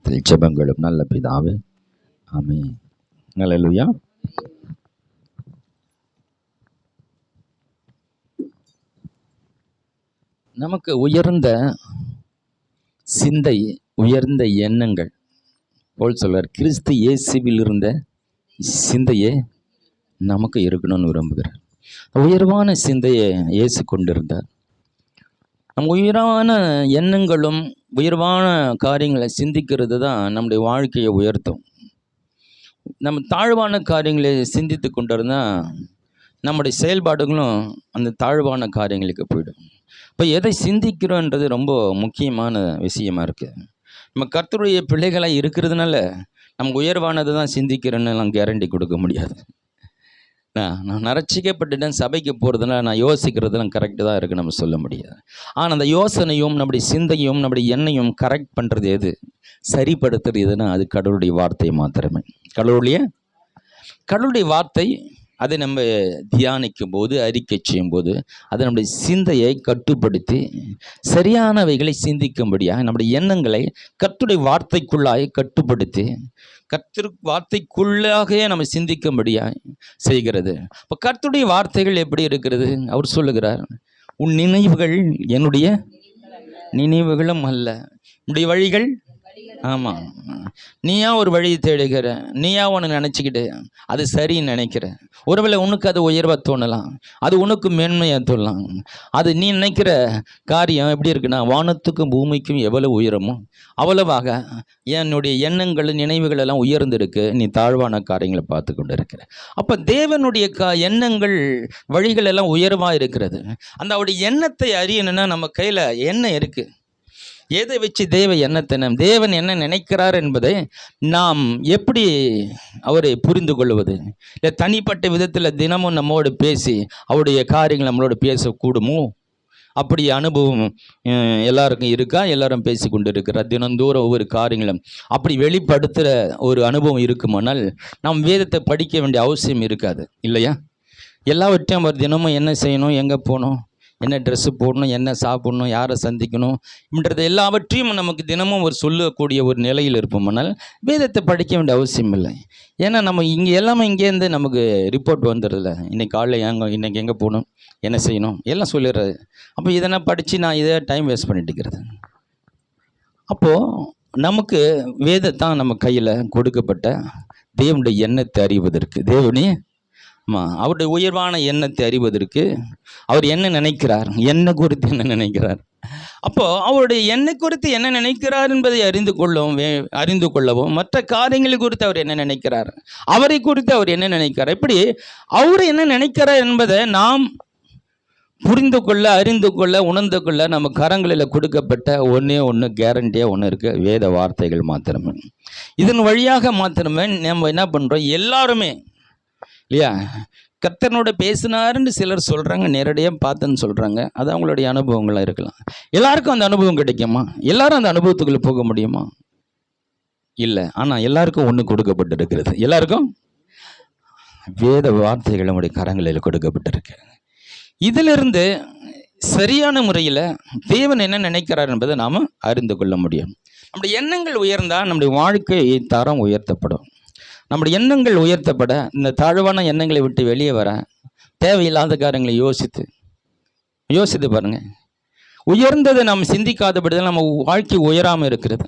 நாமத்தில் ஜெபங்களும் நல்ல பிதாவே, ஆமென். ஹல்லேலூயா. நமக்கு உயர்ந்த சிந்தை, உயர்ந்த எண்ணங்கள் போல் சொல்வார். கிறிஸ்து இயேசுவில் இருந்த சிந்தையே நமக்கு இருக்கணும்னு விரும்புகிறார். உயர்வான சிந்தையை இயேசு கொண்டிருந்தார். நம் உயர்வான எண்ணங்களும் உயர்வான காரியங்களை சிந்திக்கிறது தான் நம்முடைய வாழ்க்கையை உயர்த்தும். நம்ம தாழ்வான காரியங்களை சிந்தித்து கொண்டிருந்தால் நம்முடைய செயல்பாடுகளும் அந்த தாழ்வான காரியங்களுக்கு போயிடும். இப்போ எதை சிந்திக்கிறோன்றது ரொம்ப முக்கியமான விஷயமா இருக்குது. நம்ம கர்த்தருடைய பிள்ளைகளாக இருக்கிறதுனால நமக்கு உயர்வானதை தான் சிந்திக்கிறேன்னு நான் கேரண்டி கொடுக்க முடியாது. நான் ரட்சிக்கப்பட்டுட்டேன், சபைக்கு போகிறதுனால நான் யோசிக்கிறதுலாம் கரெக்டு தான் இருக்குது நம்ம சொல்ல முடியாது. ஆனால் அந்த யோசனையும் நம்முடைய சிந்தையும் நம்முடைய எண்ணையும் கரெக்ட் பண்ணுறது எது, சரிப்படுத்துறது எதுன்னா அது கடவுளுடைய வார்த்தை மாத்திரமே. கடவுளுடைய வார்த்தை அதை நம்ம தியானிக்கும் போது, அறிக்கை செய்யும் போது அது நம்முடைய சிந்தையை கட்டுப்படுத்தி சரியானவைகளை சிந்திக்கும்படியாக நம்முடைய எண்ணங்களை கர்த்தருடைய வார்த்தைக்குள்ளாய் கட்டுப்படுத்தி கர்த்தர் வார்த்தைக்குள்ளாகவே நம்ம சிந்திக்கும்படியாக செய்கிறது. இப்போ கர்த்தருடைய வார்த்தைகள் எப்படி இருக்கிறது? அவர் சொல்லுகிறார், உன் நினைவுகள் என்னுடைய நினைவுகளும் அல்ல, உன்னுடைய வழிகள். ஆமாம், நீயா ஒரு வழியை தேடுகிற, நீயா ஒன்று நினச்சிக்கிட்டு அது சரின்னு நினைக்கிற. ஒருவேளை உனக்கு அது உயர்வாக தோணலாம், அது உனக்கு மேன்மையாக தோணலாம். அது நீ நினைக்கிற காரியம் எப்படி இருக்குன்னா, வானத்துக்கும் பூமிக்கும் எவ்வளவு உயரமோ அவ்வளவாக என்னுடைய எண்ணங்கள் நினைவுகள் எல்லாம் உயர்ந்திருக்கு. நீ தாழ்வான காரியங்களை பார்த்து கொண்டு இருக்கிற. அப்போ தேவனுடைய எண்ணங்கள் வழிகள் எல்லாம் உயர்வாக இருக்கிறது. அந்த அவருடைய எண்ணத்தை அறியணும்னா நம்ம கையில் எண்ணம் இருக்குது. எதை வச்சு தேவன் என்ன நினைக்கிறார் என்பதை நாம் எப்படி அவரை புரிந்து கொள்வது? இல்லை தனிப்பட்ட விதத்தில் தினமும் நம்மோடு பேசி அவருடைய காரியங்கள் நம்மளோட பேசக்கூடுமோ? அப்படி அனுபவம் எல்லாருக்கும் இருக்கா? எல்லாரும் பேசி கொண்டு இருக்கிறார் தினந்தோறும் ஒவ்வொரு காரியங்களும். அப்படி வெளிப்படுத்துகிற ஒரு அனுபவம் இருக்குமானால் நாம் வேதத்தை படிக்க வேண்டிய அவசியம் இருக்காது இல்லையா? எல்லாவற்றையும் அவர் தினமும் என்ன செய்யணும், எங்கே போகணும், என்ன ட்ரெஸ்ஸு போடணும், என்ன சாப்பிடணும், யாரை சந்திக்கணும்ன்றது எல்லாவற்றையும் நமக்கு தினமும் ஒரு சொல்லக்கூடிய ஒரு நிலையில் இருப்போம்னால் வேதத்தை படிக்க வேண்டிய அவசியம் இல்லை. ஏன்னா நம்ம இங்கே எல்லாமே இங்கேருந்து நமக்கு ரிப்போர்ட் வந்துடுறதில்ல. இன்றைக்கி காலையில் இன்றைக்கி எங்கே போகணும், என்ன செய்யணும் எல்லாம் சொல்லிடுறது. அப்போ இதெல்லாம் படித்து நான் இதை டைம் வேஸ்ட் பண்ணிட்டு இருக்கிறது. அப்போது நமக்கு வேதத்தான் நம்ம கையில் கொடுக்கப்பட்ட தேவனுடைய எண்ணத்தை அறிவதற்கு, அவருடைய உயர்வான எண்ணத்தை அறிவதற்கு அவர் என்ன நினைக்கிறார், என்ன குறித்து என்ன நினைக்கிறார். அப்போது அவருடைய எண்ணெய் குறித்து என்ன நினைக்கிறார் என்பதை அறிந்து கொள்ளவும் மற்ற காரியங்களை குறித்து அவர் என்ன நினைக்கிறார், அவரை குறித்து அவர் என்ன நினைக்கிறார், இப்படி அவர் என்ன நினைக்கிறார் என்பதை நாம் புரிந்து கொள்ள, அறிந்து கொள்ள, உணர்ந்து கொள்ள நம்ம கரங்களில் கொடுக்கப்பட்ட ஒன்று கேரண்டியாக ஒன்று இருக்குது, வேத வார்த்தைகள் மாத்திரமே. இதன் வழியாக மாத்திரமே நம்ம என்ன பண்ணுறோம், எல்லாருமே இல்லையா, கர்த்தனோட பேசினாருன்னு சிலர் சொல்கிறாங்க, நேரடியாக பார்த்துன்னு சொல்கிறாங்க. அது அவங்களுடைய அனுபவங்களாக இருக்கலாம். எல்லாருக்கும் அந்த அனுபவம் கிடைக்குமா? எல்லாரும் அந்த அனுபவத்துக்குள்ளே போக முடியுமா? இல்லை. ஆனால் எல்லாருக்கும் ஒன்று கொடுக்கப்பட்டிருக்கிறது. எல்லாருக்கும் வேத வார்த்தைகள் நம்முடைய கரங்களில் கொடுக்கப்பட்டிருக்கு. இதிலிருந்து சரியான முறையில் தேவன் என்ன நினைக்கிறார் என்பதை நாம் அறிந்து கொள்ள முடியும். நம்முடைய எண்ணங்கள் உயர்ந்தால் நம்முடைய வாழ்க்கை தரம் உயர்த்தப்படும். நம்முடைய எண்ணங்கள் உயர்த்தப்பட இந்த தாழ்வான எண்ணங்களை விட்டு வெளியே வர தேவையில்லாத காரியங்களை யோசித்து பாருங்கள். உயர்ந்ததை நாம் சிந்திக்காதபடிதான் நம்ம வாழ்க்கை உயராமல் இருக்கிறது.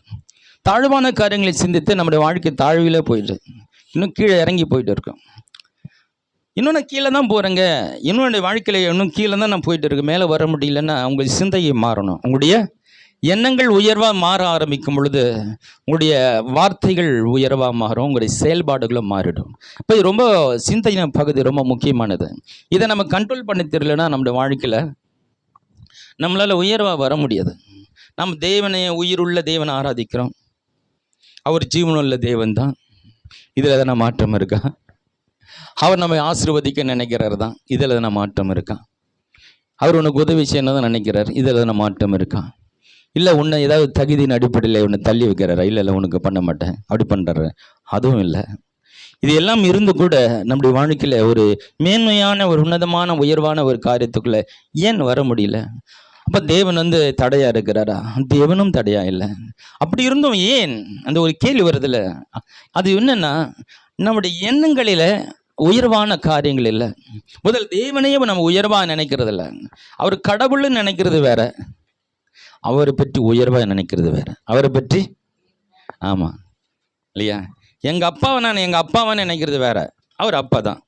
தாழ்வான காரியங்களை சிந்தித்து நம்முடைய வாழ்க்கை தாழ்விலே போயிடுது, இன்னும் கீழே இறங்கி போயிட்டு இருக்கோம். இன்னும் நான் கீழே தான் போகிறேங்க, என்னுடைய வாழ்க்கையில் இன்னும் கீழே தான் நான் போயிட்டு இருக்கேன், மேலே வர முடியலன்னா உங்கள் சிந்தையை மாறணும். உங்களுடைய எண்ணங்கள் உயர்வாக மாற ஆரம்பிக்கும் பொழுது உங்களுடைய வார்த்தைகள் உயர்வாக மாறும், உங்களுடைய செயல்பாடுகளும் மாறிடும். இப்போ இது ரொம்ப சிந்தையின பகுதி ரொம்ப முக்கியமானது. இதை நம்ம கண்ட்ரோல் பண்ணி தெரியலன்னா நம்முடைய வாழ்க்கையில் நம்மளால் உயர்வாக வர முடியாது. நம்ம தேவனை, உயிருள்ள தேவனை ஆராதிக்கிறோம், அவர் ஜீவனுள்ள தேவன் தான். இதில் எதனா மாற்றம் இருக்கா? அவர் நம்மை ஆசீர்வதிக்க நினைக்கிறார் தான், இதில் எதனா மாற்றம் இருக்கா? அவர் உனக்கு உதவி செய்யணும் தான் நினைக்கிறார், இதில் எதனா மாற்றம் இருக்கா? இல்லை உன்னை ஏதாவது தகுதியின் அடிப்படையில் உன்னை தள்ளி வைக்கிறாரா? இல்லை உனக்கு பண்ண மாட்டேன் அப்படி பண்ணுறாரு, அதுவும் இல்லை. இது எல்லாம் இருந்து கூட நம்முடைய வாழ்க்கையில் ஒரு மேன்மையான, ஒரு உன்னதமான, உயர்வான ஒரு காரியத்துக்குள்ளே ஏன் வர முடியல? அப்போ தேவன் வந்து தடையா இருக்கிறாரா? தேவனும் தடையா இல்லை. அப்படி இருந்தும் ஏன் அந்த ஒரு கேள்வி வருதுல்ல, அது என்னன்னா நம்முடைய எண்ணங்களில் உயர்வான காரியங்கள் இல்லை. முதல் தேவனையே நம்ம உயர்வாக நினைக்கிறது இல்லை. அவர் கடவுள்னு நினைக்கிறது வேற, அவரை பற்றி உயர்வாக நினைக்கிறது வேற. அவரை பற்றி ஆமாம் இல்லையா? எங்கள் அப்பாவை நான் எங்கள் அப்பாவை நினைக்கிறது வேற. அவர் அப்பா தான்,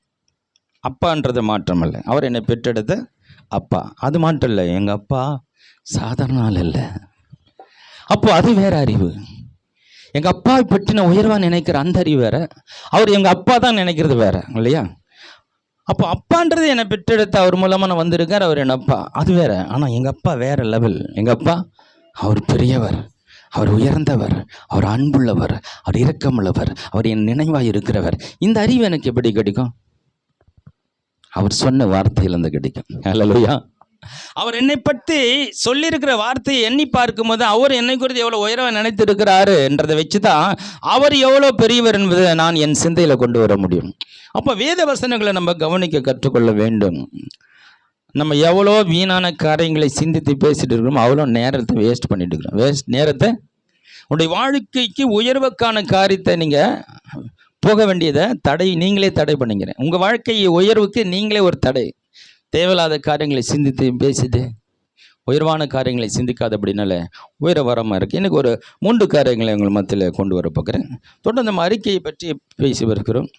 அப்பான்றது மாற்றம் இல்லை. அவர் என்னை பெற்றெடுத்த அப்பா, அது மாற்றம் இல்லை. எங்கள் அப்பா சாதாரண ஆள் இல்லை. அப்போ அது வேற அறிவு. எங்கள் அப்பாவை பற்றி நான் உயர்வாக நினைக்கிற அந்த அறிவு வேற, அவர் எங்கள் அப்பா தான் நினைக்கிறது வேற இல்லையா? அப்போ அப்பான்றது என்னை பெற்றெடுத்த அவர் மூலமாக நான் வந்திருக்கார், அவர் என் அப்பா, அது வேற. ஆனால் எங்கள் அப்பா வேற லெவல். எங்கள் அப்பா அவர் பெரியவர், அவர் உயர்ந்தவர், அவர் அன்புள்ளவர், அவர் இரக்கமுள்ளவர், அவர் என் நினைவாக இருக்கிறவர். இந்த அறிவு எனக்கு எப்படி கிடைக்கும்? அவர் சொன்ன வார்த்தையிலிருந்து கிடைக்கும். அல்லேலூயா. அவர் என்னை பற்றி சொல்லியிருக்கிற வார்த்தையை எண்ணி பார்க்கும் போது அவர் என்னை குறித்து எவ்வளோ உயரமாக நினைத்து இருக்கிறாரு என்றதை வச்சு தான் அவர் எவ்வளோ பெரியவர் என்பதை நான் என் சிந்தையில் கொண்டு வர முடியும். அப்போ வேத வசனங்களை நம்ம கவனிக்க கற்றுக்கொள்ள வேண்டும். நம்ம எவ்வளோ வீணான காரியங்களை சிந்தித்து பேசிட்டு இருக்கிறோம், அவ்வளோ நேரத்தை வேஸ்ட் பண்ணிட்டு இருக்கிறோம். நேரத்தை உங்களுடைய வாழ்க்கைக்கு உயர்வுக்கான காரியத்தை நீங்கள் போக வேண்டியதை நீங்களே தடை பண்ணிக்கிறேன். உங்கள் வாழ்க்கை உயர்வுக்கு நீங்களே ஒரு தடை. தேவையில்லாத காரியங்களை சிந்தித்து பேசிட்டு உயர்வான காரியங்களை சிந்திக்காத அப்படின்னால உயர வராமல் இருக்குது. எனக்கு ஒரு 3 காரியங்களை உங்கள் மத்தியில் கொண்டு வர பார்க்குறேன். தொடர்ந்து நம்ம அறிக்கையை பற்றி பேசி வருகிறோம்.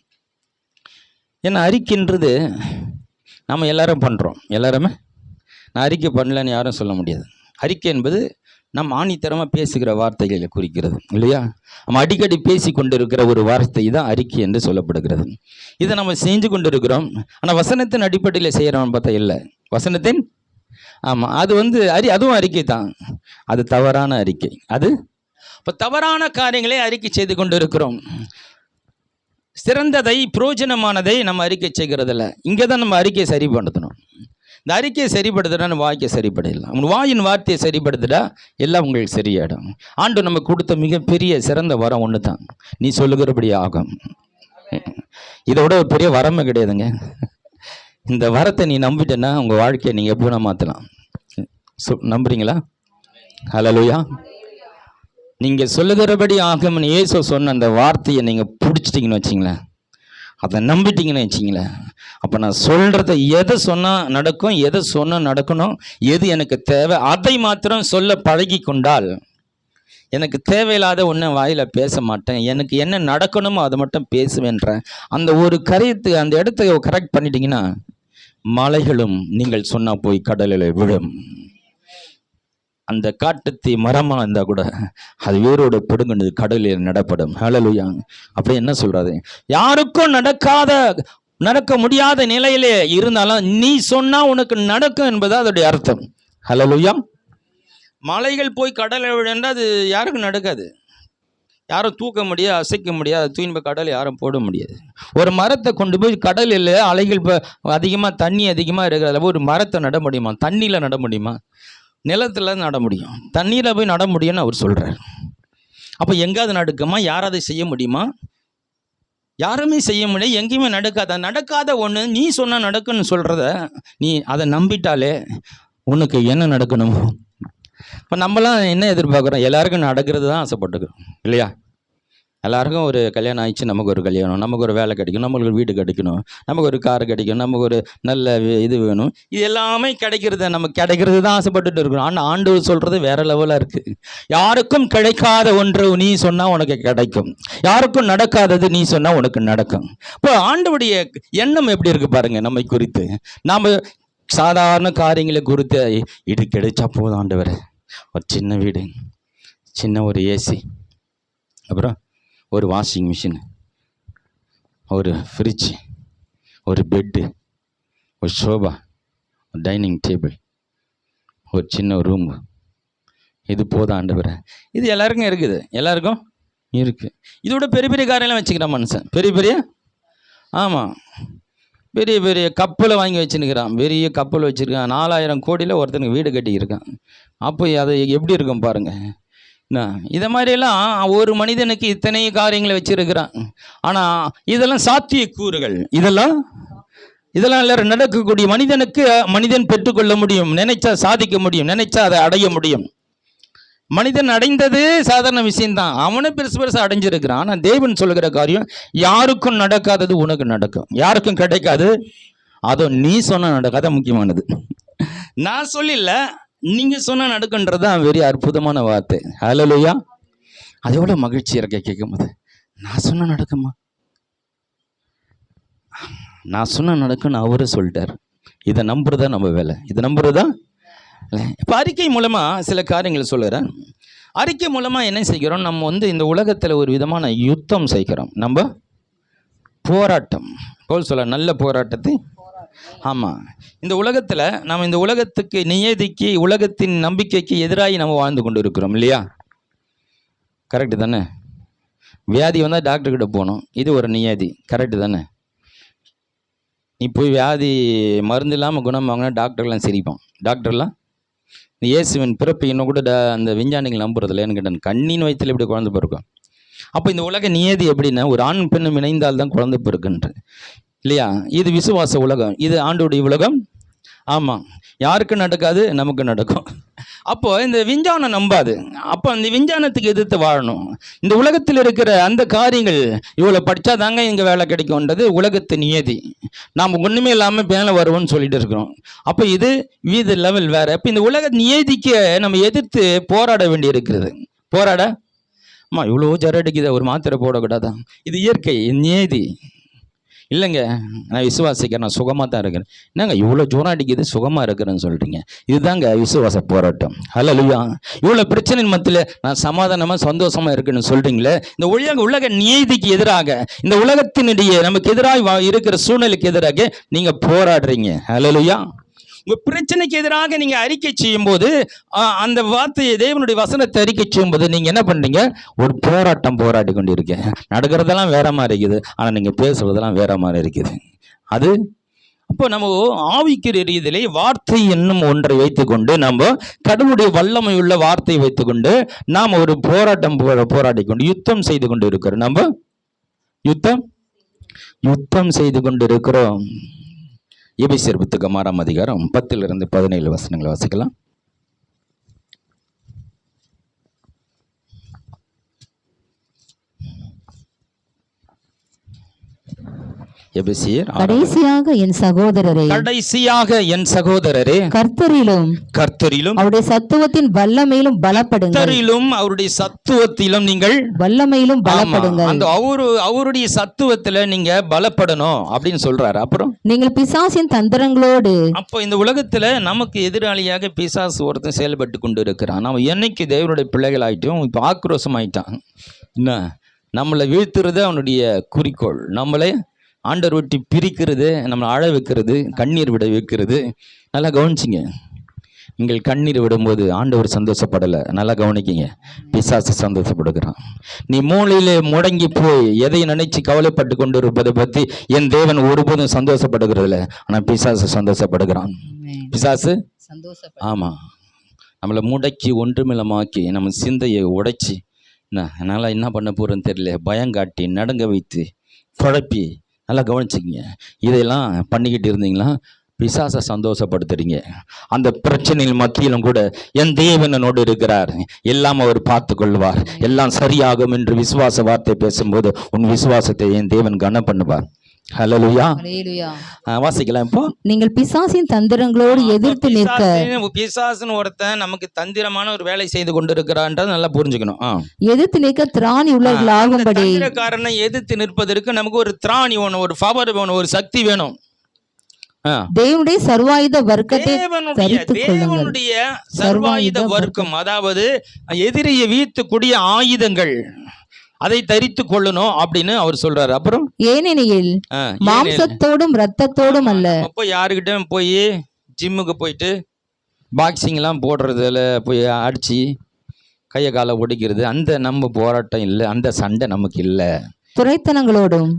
ஏன்னா அறிக்கைன்றது நம்ம எல்லாரும் பண்ணுறோம். எல்லாருமே நான் அறிக்கை பண்ணலன்னு யாரும் சொல்ல முடியாது. அறிக்கை என்பது நம்ம ஆணித்தரமாக பேசுகிற வார்த்தைகளை குறிக்கிறது இல்லையா? நம்ம அடிக்கடி பேசி கொண்டு இருக்கிற ஒரு வார்த்தை தான் அறிக்கை என்று சொல்லப்படுகிறது. இதை நம்ம செஞ்சு கொண்டு இருக்கிறோம். ஆனால் வசனத்தின் அடிப்படையில் செய்கிறோம்னு பார்த்தா இல்லை. வசனத்தின் ஆமாம், அது வந்து அதுவும் அறிக்கை தான். அது தவறான அறிக்கை. அது இப்போ தவறான காரியங்களை அறிக்கை செய்து கொண்டு இருக்கிறோம். சிறந்ததை பிரயோஜனமானதை நம்ம அறிக்கை செய்கிறதில்ல. இங்கே தான் நம்ம அறிக்கையை சரிப்படுத்தணும். இந்த அறிக்கையை சரிப்படுத்துடா நம்ம வாய்க்கை சரிப்படையலாம். உங்கள் வாயின் வார்த்தையை சரிப்படுத்துடா எல்லாம் உங்களுக்கு சரியாயிடும். ஆண்டு நம்ம கொடுத்த மிகப்பெரிய சிறந்த வரம் ஒன்று தான், நீ சொல்லுகிறபடி ஆகும். இதோட ஒரு பெரிய வரமே கிடையாதுங்க. இந்த வரத்தை நீ நம்பிட்டேன்னா உங்கள் வாழ்க்கையை நீங்கள் எப்போ மாற்றலாம். நம்புறீங்களா? ஹல்லேலூயா. நீங்கள் சொல்லுகிறபடி ஆகும்னு இயேசு சொன்ன அந்த வார்த்தையை நீங்கள் பிடிச்சிட்டிங்கன்னு வச்சிங்களேன், அதை நம்பிட்டீங்கன்னு வச்சிங்களேன், அப்போ நான் சொல்கிறத எதை சொன்னால் நடக்கும், எதை சொன்னால் நடக்கணும், எது எனக்கு தேவை அதை மாத்திரம் சொல்ல பழகி கொண்டால் எனக்கு தேவையில்லாத ஒன்றும் வாயில் பேச மாட்டேன். எனக்கு என்ன நடக்கணுமோ அதை மட்டும் பேசுவேன்ற அந்த ஒரு கரையத்து அந்த இடத்த கரெக்ட் பண்ணிட்டீங்கன்னா மலைகளும் நீங்கள் சொன்னால் போய் கடலில் விழும். அந்த காட்டுத்தீ மரமாக இருந்தால் கூட அது வேரோட பிடுங்கினது கடலில் நடப்படும். ஹல்லேலூயா. அப்படி என்ன சொல்றாரு? யாருக்கும் நடக்க முடியாத நிலையிலே இருந்தாலும் நீ சொன்னா உனக்கு நடக்கும் என்பது அதோடைய அர்த்தம். ஹல்லேலூயா. மலைகள் போய் கடலில் விழுந்தா அது யாருக்கும் நடக்காது. யாரும் தூக்க முடியாது, அசைக்க முடியாது, தூய்மை கடல் யாரும் போட முடியாது. ஒரு மரத்தை கொண்டு போய் கடலில் அலைகள் அதிகமாக தண்ணி அதிகமாக இருக்கிறதுல ஒரு மரத்தை நட முடியுமா? தண்ணியில் நட முடியுமா? நிலத்தில் நட முடியும், தண்ணீரில் போய் நட முடியும்னு அவர் சொல்கிறார். அப்போ எங்காவது நடக்குமா? யாராவது செய்ய முடியுமா? யாருமே செய்ய முடியாது, எங்கேயுமே நடக்காத ஒன்று நீ சொன்னால் நடக்குன்னு சொல்கிறத நீ அதை நம்பிட்டாலே உனக்கு என்ன நடக்கணுமோ. இப்போ நம்மளாம் என்ன எதிர்பார்க்குறோம்? எல்லாருக்கும் நடக்கிறது தான் ஆசைப்பட்டுக்கிறோம் இல்லையா? எல்லாருக்கும் ஒரு கல்யாணம் ஆயிடுச்சு, நமக்கு ஒரு கல்யாணம், நமக்கு ஒரு வேலை கிடைக்கும், நமக்கு ஒரு வீடு கிடைக்கணும், நமக்கு ஒரு கார் கிடைக்கும், நமக்கு ஒரு நல்ல இது வேணும். இது எல்லாமே நமக்கு கிடைக்கிறது தான் ஆசைப்பட்டுட்டு இருக்கிறோம். ஆனால் ஆண்டவர் சொல்கிறது வேற லெவலாக இருக்குது. யாருக்கும் கிடைக்காத ஒன்று நீ சொன்னால் உனக்கு கிடைக்கும், யாருக்கும் நடக்காதது நீ சொன்னால் உனக்கு நடக்கும். இப்போ ஆண்டவருடைய எண்ணம் எப்படி இருக்கு பாருங்க நம்மை குறித்து. நாம் சாதாரண காரியங்களை குறித்து இது கிடைச்சா போதும் ஆண்டவர், ஒரு சின்ன வீடு, சின்ன ஒரு ஏசி, அப்புறம் ஒரு வாஷிங் மிஷின், ஒரு ஃப்ரிட்ஜ், ஒரு பெட்டு, ஒரு ஷோபா, ஒரு டைனிங் டேபிள், ஒரு சின்ன ரூம், இது போதும் ஆண்டவரே. இது எல்லாருக்கும் இருக்குது, எல்லாருக்கும் இருக்குது. இதோட பெரிய பெரிய காரியெல்லாம் வச்சுக்கிறான் மனுஷன். பெரிய ஆமாம், பெரிய கப்பலை வாங்கி வச்சுருக்கிறான். பெரிய கப்பல் வச்சுருக்கான். 4000 கோடியில் ஒருத்தனுக்கு வீடு கட்டியிருக்கான். அப்போ அது எப்படி இருக்கும் பாருங்கள். இதை மாதிரியெல்லாம் ஒரு மனிதனுக்கு இத்தனை காரியங்களை வச்சிருக்கிறான். ஆனால் இதெல்லாம் சாத்திய கூறுகள், இதெல்லாம் இதெல்லாம் எல்லாரும் நடக்கக்கூடிய மனிதனுக்கு மனிதன் பெற்றுக்கொள்ள முடியும், நினைச்சா சாதிக்க முடியும், நினைச்சா அதை அடைய முடியும். மனிதன் அடைந்தது சாதாரண விஷயம்தான், அவனை பெருசு பெருசு அடைஞ்சிருக்கிறான். ஆனால் தேவன் சொல்லுகிற காரியம் யாருக்கும் நடக்காதது உனக்கு நடக்கும், யாருக்கும் கிடைக்காது அதோ நீ சொன்ன நடக்கும். அதான் முக்கியமானது. நான் சொல்லல, நீங்க சொன்ன நடக்குன்றது தான் வெரி அற்புதமான வார்த்தை. ஹல்லேலூயா. அது எவ்வளோ மகிழ்ச்சி இருக்க கேட்கும் போது, நான் சொன்ன நடக்குமா, நான் சொன்ன நடக்குன்னு அவரு சொல்லிட்டார். இதை நம்புறதா நம்ம வேலை, இதை நம்புறதா. இப்போ அறிக்கை மூலமாக சில காரியங்கள் சொல்லுறேன். அறிக்கை மூலமாக என்ன செய்கிறோம், நம்ம இந்த உலகத்தில் ஒரு விதமான யுத்தம் செய்கிறோம். நம்ம போராட்டம் போல் சொல்ல, நல்ல போராட்டத்தை. ஆமாம், இந்த உலகத்தில் நம்ம இந்த உலகத்துக்கு நியதிக்கு, உலகத்தின் நம்பிக்கைக்கு எதிராகி நம்ம வாழ்ந்து கொண்டு இருக்கிறோம் இல்லையா? கரெக்டு தானே? வியாதி வந்தால் டாக்டர்கிட்ட போகணும், இது ஒரு நியதி. கரெக்டு தானே? நீ போய் வியாதி மருந்து இல்லாமல் குணம் வாங்கினா டாக்டர்லாம் சிரிப்பான். டாக்டர்லாம் இயேசுவின் பிறப்பு இன்னும் கூட அந்த விஞ்ஞானிகள் நம்புறதில்ல. ஏன்னு கேட்டேன், கண்ணின் வயிற்றில் இப்படி குழந்தை பிறக்கும். அப்போ இந்த உலக நியதி எப்படின்னா, ஒரு ஆண் பெண்ணும் இணைந்தால் தான் குழந்தை பிறக்குன்ற இல்லையா? இது விசுவாச உலகம், இது ஆண்டோடைய உலகம். ஆமாம், யாருக்கு நடக்காது, நமக்கு நடக்கும். அப்போ இந்த விஞ்ஞானம் நம்பாது. அப்போ அந்த விஞ்ஞானத்துக்கு எதிர்த்து வாழணும். இந்த உலகத்தில் இருக்கிற அந்த காரியங்கள், இவ்வளோ படித்தா தாங்க இங்கே வேலை கிடைக்கும்ன்றது உலகத்து நியதி. நாம் ஒன்றுமே இல்லாமல் மேலே வருவோம்னு சொல்லிட்டு இருக்கிறோம். அப்போ இது வீத லெவல் வேறு. இப்போ இந்த உலக நியதிக்கு நம்ம எதிர்த்து போராட வேண்டி இருக்கிறது. போராட இவ்வளோ ஜரடிக்குது, ஒரு மாத்திரை போடக்கூடாதான், இது இயற்கை நியதி இல்லைங்க. நான் விசுவாசிக்கிறேன், நான் சுகமாக தான் இருக்கிறேன். என்னங்க இவ்வளோ ஜோரம் அடிக்குது, சுகமாக இருக்கிறேன்னு சொல்கிறீங்க? இதுதாங்க விசுவாச போராட்டம். ஹல்லேலூயா. இவ்வளோ பிரச்சனை மத்தியில் நான் சமாதானமாக சந்தோஷமாக இருக்குன்னு சொல்கிறீங்களே, இந்த உலக நியதிக்கு எதிராக, இந்த உலகத்தினுடைய நமக்கு எதிராக இருக்கிற சூழ்நிலைக்கு எதிராக நீங்கள் போராடுறீங்க. ஹல்லேலூயா. உங்கள் பிரச்சனைக்கு எதிராக நீங்கள் அறிக்கை செய்யும்போது, அந்த வார்த்தையை, தேவனுடைய வசனத்தை அறிக்கை செய்யும்போது நீங்கள் என்ன பண்ணுறீங்க? ஒரு போராட்டம் போராடி கொண்டு இருக்கேன். நடக்கிறதெல்லாம் வேற மாதிரி இருக்குது, ஆனால் நீங்கள் பேசுறதெல்லாம் வேற மாதிரி இருக்குது. அது அப்போ நம்ம ஆவிக்கிற ரீதியிலே வார்த்தை என்னும் ஒன்றை வைத்துக்கொண்டு, நம்ம கடவுளுடைய வல்லமை உள்ள வார்த்தையை வைத்துக்கொண்டு நாம் ஒரு போராட்டம் போராடி கொண்டு யுத்தம் செய்து கொண்டு இருக்கிறோம். நம்ம யுத்தம் செய்து கொண்டு இருக்கிறோம். எபேசியர் புத்தகம் 6ஆம் அதிகாரம் 10 to 17 வசனங்களை வாசிக்கலாம். எபேசியர் கடைசியாக என் சகோதரரே கர்த்தரிலும் அவருடைய சத்துவத்தின் வல்லமையிலும் பலப்படுங்கள். அவருடைய சத்துவத்திலும் நீங்கள் வல்லமையிலும் பலப்படுங்கள். அந்த அவருடைய சத்துவத்துல நீங்க பலப்படணும் அப்படின்னு சொல்றாரு. அப்புறம் நீங்கள் பிசாசின் தந்திரங்களோடு, அப்போ இந்த உலகத்துல நமக்கு எதிராளியாக பிசாசு ஒருத்தன் செயல்பட்டு கொண்டு இருக்கிறான். நம்ம என்னைக்கு தேவனுடைய பிள்ளைகள் ஆயிட்டோம், இப்போ ஆக்ரோஷம் ஆயிட்டான். என்ன, நம்மளை வீழ்த்துறது அவனுடைய குறிக்கோள். நம்மளை ஆண்டவர் விட்டு பிரிக்கிறது, நம்மளை அழ வைக்கிறது, கண்ணீர் விட வைக்கிறது. நல்லா கவனிச்சிங்க. நீங்கள் கண்ணீர் விடும்போது ஆண்டவர் சந்தோஷப்படலை. நல்லா கவனிக்கிங்க, பிசாசு சந்தோஷப்படுகிறான். நீ மூளையிலே முடங்கி போய் எதை நினைச்சு கவலைப்பட்டு கொண்டு இருப்பதை பற்றி என் தேவன் ஒருபோதும் சந்தோஷப்படுகிறதில்ல. ஆனால் பிசாசு சந்தோஷப்படுகிறான். பிசாசு ஆமாம், நம்மளை முடக்கி ஒன்றுமில்லமாக்கி நம்ம சிந்தையை உடைச்சி, என்னால் என்ன பண்ண போகிறேன்னு தெரியல, பயங்காட்டி நடுங்க வைத்து குழப்பி. நல்லா கவனிச்சிக்கிங்க. இதையெல்லாம் பண்ணிக்கிட்டு இருந்தீங்களா பிசாசை சந்தோஷப்படுத்துறீங்க. அந்த பிரச்சனையில் மத்தியிலும் கூட என் தேவன் என்னோடு இருக்கிறார், எல்லாம் அவர் பார்த்து கொள்வார், எல்லாம் சரியாகும் என்று விசுவாச வார்த்தை பேசும்போது உன் விசுவாசத்தை என் தேவன் கனம் பண்ணுவார். ஹல்லேலூயா. வாசிக்கலாம். இப்போ நீங்கள் பிசாசின் தந்திரங்களோடு எதிர்த்து நிற்க, பிசாசுன்னு ஒருத்தன் நமக்கு தந்திரமான ஒரு வேலை செய்து கொண்டிருக்கிறான்றது நல்லா புரிஞ்சுக்கணும். எதிர்த்து நிற்க திராணி உள்ளவர்களாகும்படி, காரணம் எதிர்த்து நிற்பதற்கு நமக்கு ஒரு திராணி வேணும், ஒரு பவர் வேணும், ஒரு சக்தி வேணும். தேவனுடைய சர்வாயுத வர்க்கத்தை தேவனுடைய சர்வாயுத வர்க்கம், அதாவது எதிரியை வீழ்த்தக்கூடிய ஆயுதங்கள், அதை தரித்து கொள்ளணும் அப்படின்னு அவர் சொல்றாரு. அப்புறம் ஏனெனில் மாம்சத்தோடும் இரத்தத்தோடும் அல்ல. அப்போ யாருக்கிட்ட போய் ஜிம்முக்கு போயிட்டு பாக்ஸிங் எல்லாம் போடுறதுல போய் அடிச்சு கையை காலை ஒடிக்கிறது, அந்த நம்ம போராட்டம் இல்லை, அந்த சண்டை நமக்கு இல்லை. துரைத்தனங்களோடும்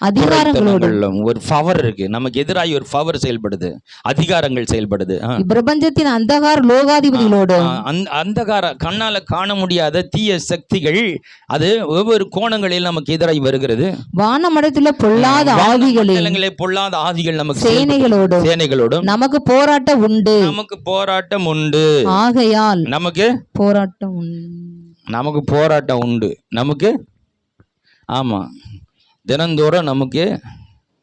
அதிகாரங்களோடும் ஒரு பவர் இருக்கு, நமக்கு எதிராக ஒரு பவர் செயல்படுது, அதிகாரங்கள் செயல்படுது. பிரபஞ்சத்தின் அந்தகார லோகாதிபதிகளோடும் அந்தகார கண்ணால காண முடியாத தீய சக்திகள் அது ஒவ்வொரு கோணங்களில் நமக்கு எதிராக வருகிறது. வானமடத்துல பொல்லாத ஆவிகளே, பொல்லாத ஆவிகள் நமக்கு சேனைகளோடும் நமக்கு போராட்டம் உண்டு. ஆகையால் நமக்கு போராட்டம் உண்டு. நமக்கு ஆமா, தினந்தோறும் நமக்கு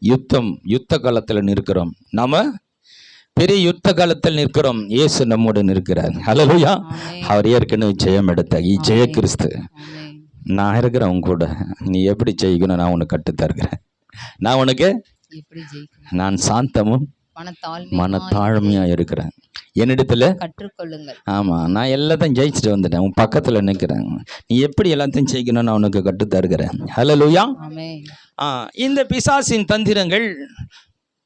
யுத்த காலத்துல நிற்கிறோம். நாம பெரிய யுத்த காலத்தில் நிற்கிறோம். இயேசு நம்முடன் இருக்கிறார். ஹல்லேலூயா. அவர் ஏற்கனவே ஜெயம் எடுத்த ஜெய கிறிஸ்து. நான் இருக்கிறேன் உன் கூட. நீ எப்படி ஜெயிக்கணும் நான் உனக்கு கற்றுத்தருகிறேன். நான் உனக்கு நான் சாந்தமும் மனத்தாழ்மையா இருக்கிறேன். என்னிடத்துல கற்றுக்கொள்ளுங்கள். ஆமா, நான் எல்லாத்தையும் ஜெயிச்சுட்டு வந்துட்டேன். உன் பக்கத்துல நிற்கிறேன். நீ எப்படி எல்லாத்தையும் ஜெயிக்கணும் நான் உனக்கு கற்று தருகிறேன். ஹல்லேலூயா. இந்த பிசாசின் தந்திரங்கள்,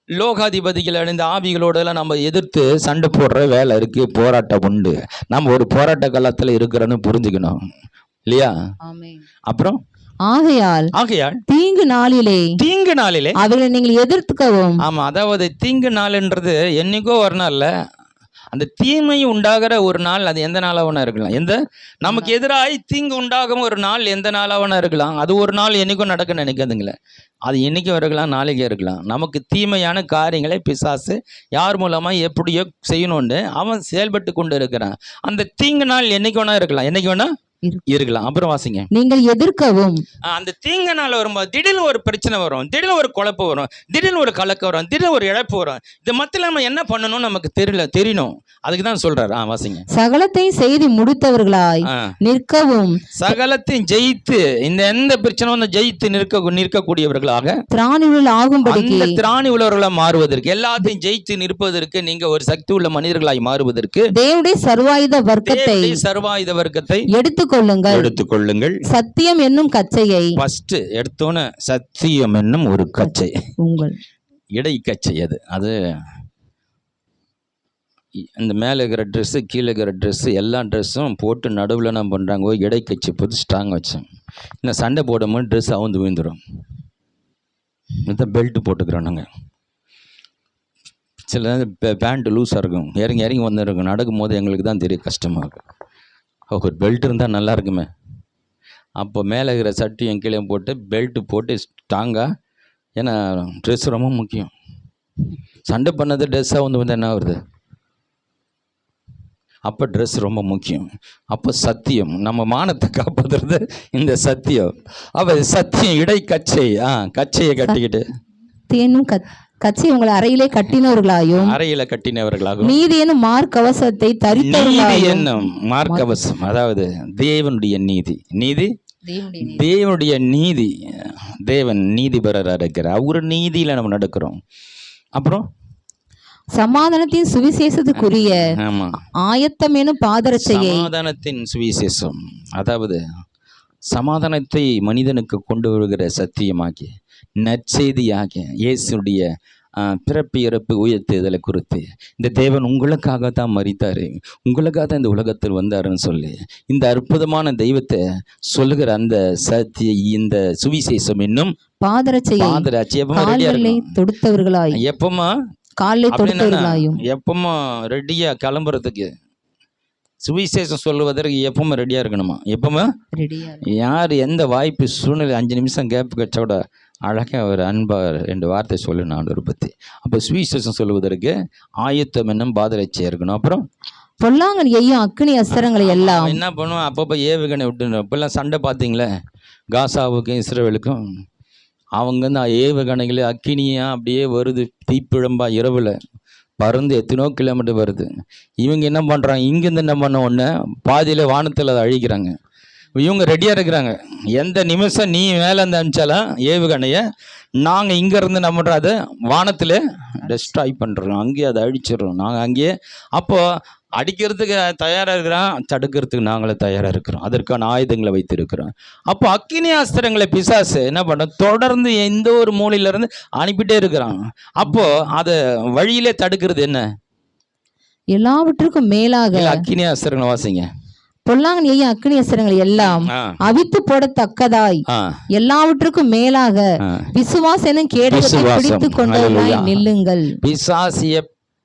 லோகாதிபதிகள் அடைந்த ஆவிகளோட எல்லாம் நம்ம எதிர்த்து சண்டை போடுற வேலை இருக்கு. போராட்டம் உண்டு. நம்ம ஒரு போராட்ட காலத்துல இருக்கிறோன்னு புரிஞ்சுக்கணும் இல்லையா? அப்புறம் ஆகையால் தீங்கு நாளிலே அவர்களை நீங்கள் எதிர்த்துக்கவும். ஆமா, அதாவது தீங்கு நாள்ன்றது என்னைக்கோ ஒரு நாள்ல, அந்த தீமை உண்டாகிற ஒரு நாள், அது எந்த நாளாவனா இருக்கலாம். நமக்கு எதிராக தீங்கு உண்டாகும் ஒரு நாள் எந்த நாளாவனா இருக்கலாம். அது ஒரு நாள் என்னைக்கும் நடக்க நினைக்காதுங்களே. அது என்னைக்கும் இருக்கலாம், நாளைக்கே இருக்கலாம். நமக்கு தீமையான காரியங்களை பிசாசு யார் மூலமா எப்படியோ செய்யணும்னு அவன் செயல்பட்டு கொண்டு இருக்கிறான். அந்த தீங்கு நாள் என்னைக்கு வேணா இருக்கலாம், என்னைக்கு வேணா இருக்கலாம். அப்புறம் வாசிங்க. நீங்கள் எதிர்க்கவும். அந்த தீங்கு நாள் வரும்போது திடீர்னு ஒரு பிரச்சனை வரும், திடீர்னு ஒரு குழப்பம் வரும், திடீர்னு ஒரு கலக்கம் வரும், திடீர்னு ஒரு இழப்பு வரும். இது மத்தியில் நம்ம என்ன பண்ணணும் நமக்கு தெரியணும். அதுக்கு தான் சொல்றாரு. வாசிங்க. சகலத்தையும் செய்து முடித்தவர்களாய் நிற்கவும். சகலத்தையும் ஜெயித்து, இந்த எந்த பிரச்சனை வந்து ஜெயித்து நிற்கக்கூடியவர்களாக திராணி உள்ளவர்களாக மாறுவதற்கு, எல்லாத்தையும் ஜெயித்து நிற்பதற்கு, நீங்க ஒரு சக்தி உள்ள மனிதர்களாய் மாறுவதற்கு தேவனுடைய சர்வாயுத வர்க்கத்தை எடுத்துக்கொள்ளுங்கள். சத்தியம் என்னும் கச்சையை ஃபர்ஸ்ட் எடுத்தோன்னு, சத்தியம் என்னும் ஒரு கச்சை, உங்கள் இடை கச்சை. அது இந்த மேலே இருக்கிற ட்ரெஸ்ஸு, கீழே இருக்கிற ட்ரெஸ்ஸு, எல்லா ட்ரெஸ்ஸும் போட்டு நடுவில் என்ன பண்ணுறாங்க, இடை கட்சி போட்டு ஸ்ட்ராங் வச்சேன். இன்னும் சண்டை போடும்போது ட்ரெஸ் அவுந்து விழுந்துடும். இந்த பெல்ட்டு போட்டுக்கிறோம் நாங்கள். சில பேண்ட்டு லூஸாக இருக்கும், இறங்கி வந்துருக்கும். நடக்கும் போது எங்களுக்கு தான் தெரியும், கஷ்டமாக இருக்கும். ஒரு பெல்ட் இருந்தால் நல்லா இருக்குமே. அப்போ மேலே இருக்கிற சட்டையும் கீழே போட்டு பெல்ட்டு போட்டு ஸ்ட்ராங்காக, ஏன்னா ட்ரெஸ் ரொம்ப முக்கியம். சண்டை பண்ணது ட்ரெஸ்ஸாக வந்து என்ன வருது, அப்போ ட்ரெஸ் ரொம்ப முக்கியம். அப்போ சத்தியம், நம்ம மானத்தை காப்பாற்றுறது இந்த சத்தியம். அப்போ சத்தியம் இடை கச்சை, கச்சையை கட்டிக்கிட்டு கட்சி உங்களை அறையில கட்டினவர்களாகும் நீதி என்னும் மார்க்கவசத்தை தரித்தவர்களாகும். மார்க்கவசம் அதாவது தேவனுடைய நீதி. தேவன் நீதிபரராக இருக்கிறார். அவரு நீதியில நம்ம நடக்கிறோம். அப்புறம் சமாதானத்தின் சுவிசேஷத்துக்குரிய ஆயத்தம் எனும் பாதரட்சையை. சமாதானத்தின் சுவிசேஷம் அதாவது சமாதானத்தை மனிதனுக்கு கொண்டு வருகிற சத்தியமாக்கி, நற்செய்தியாகிய இயேசுடைய பிறப்பு இறப்பு உயர்த்துதலை குறித்து, இந்த தேவன் உங்களுக்காக தான் மரித்தாரு, உங்களுக்காக தான் இந்த உலகத்தில் வந்தாருன்னு சொல்லி இந்த அற்புதமான தெய்வத்தை சொல்லுகிற அந்த சத்திய, இந்த சுவிசேஷம் என்னும் பாதரட்சையை தொடுத்தவர்களாய் எப்பமா காலை தொடுத்தவர்களாயும் எப்பமா ரெடியா கிளம்புறதுக்கு, சுவிசேஷம் சொல்லுவதற்கு எப்பவுமே ரெடியாக இருக்கணுமா? எப்பவுமே யார் எந்த வாய்ப்பு சூழ்நிலை 5 நிமிஷம் கேப் கிடைச்சா கூட அழகாக ஒரு அன்பாக 2 வார்த்தை சொல்லணும் ஆண்டவரை பற்றி. அப்போ சுவிசேஷம் சொல்லுவதற்கு ஆயத்தம் என்னும் பாதரட்சையாக இருக்கணும். அப்புறம் பொல்லாங்கன் எய்யும் அக்னி அஸ்திரங்களை எல்லாம் என்ன பண்ணுவோம், அப்பப்போ ஏவுகணை விட்டுணும். இப்போல்லாம் சண்டை பார்த்தீங்களே, காசாவுக்கும் இஸ்ரேலுக்கும், அவங்க வந்து ஏவுகணைகளே அக்கினியாக அப்படியே வருது, தீப்பிழம்பா இரவில் பறந்து எத்தனோ கிலோமீட்டர் வருது. இவங்க என்ன பண்ணுறாங்க, இங்கேருந்து என்ன பண்ண உடனே பாதியில் வானத்தில் அதை அழிக்கிறாங்க. இவங்க ரெடியாக இருக்கிறாங்க, எந்த நிமிஷம் நீ மேலே இருந்து அனுப்பிச்சாலும் ஏவுகணையை நாங்கள் இங்கேருந்து என்ன பண்ணுறோம், அதை வானத்தில் டெஸ்ட்ராய் பண்ணுறோம், அங்கேயே அதை அழிச்சிடுறோம் நாங்கள் அங்கேயே. அப்போது அடிக்கிறதுக்கு தயாராக இருக்கிறோம், தடுக்கிறதுக்கு நாங்களே தயாராக இருக்கிறோம், அதற்கான ஆயுதங்களை வைத்திருக்கிறோம். அப்போ அக்கினி அஸ்திரங்களை பிசாசு என்ன பண்ண தொடர்ந்து எந்த ஒரு மூலையிலேருந்து அனுப்பிட்டே இருக்கிறான். அப்போது அதை வழியிலே தடுக்கிறது என்ன? எல்லாவற்றுக்கும் மேலாக அக்கினி அஸ்திரங்களை வாசிங்க. பொல்லாங்கனையும் அக்கினி அஸ்திரங்களை எல்லாம் ஆ, அவித்து போடத்தக்கதாய் ஆ, எல்லாவற்றுக்கும் மேலாக ஆ. விசுவாசம் எனும் கேடகத்தை விசுவாசம். பிடித்து கொண்டவர்களாய் ஹல்லேலூயா. நில்லுங்கள். பிசாசு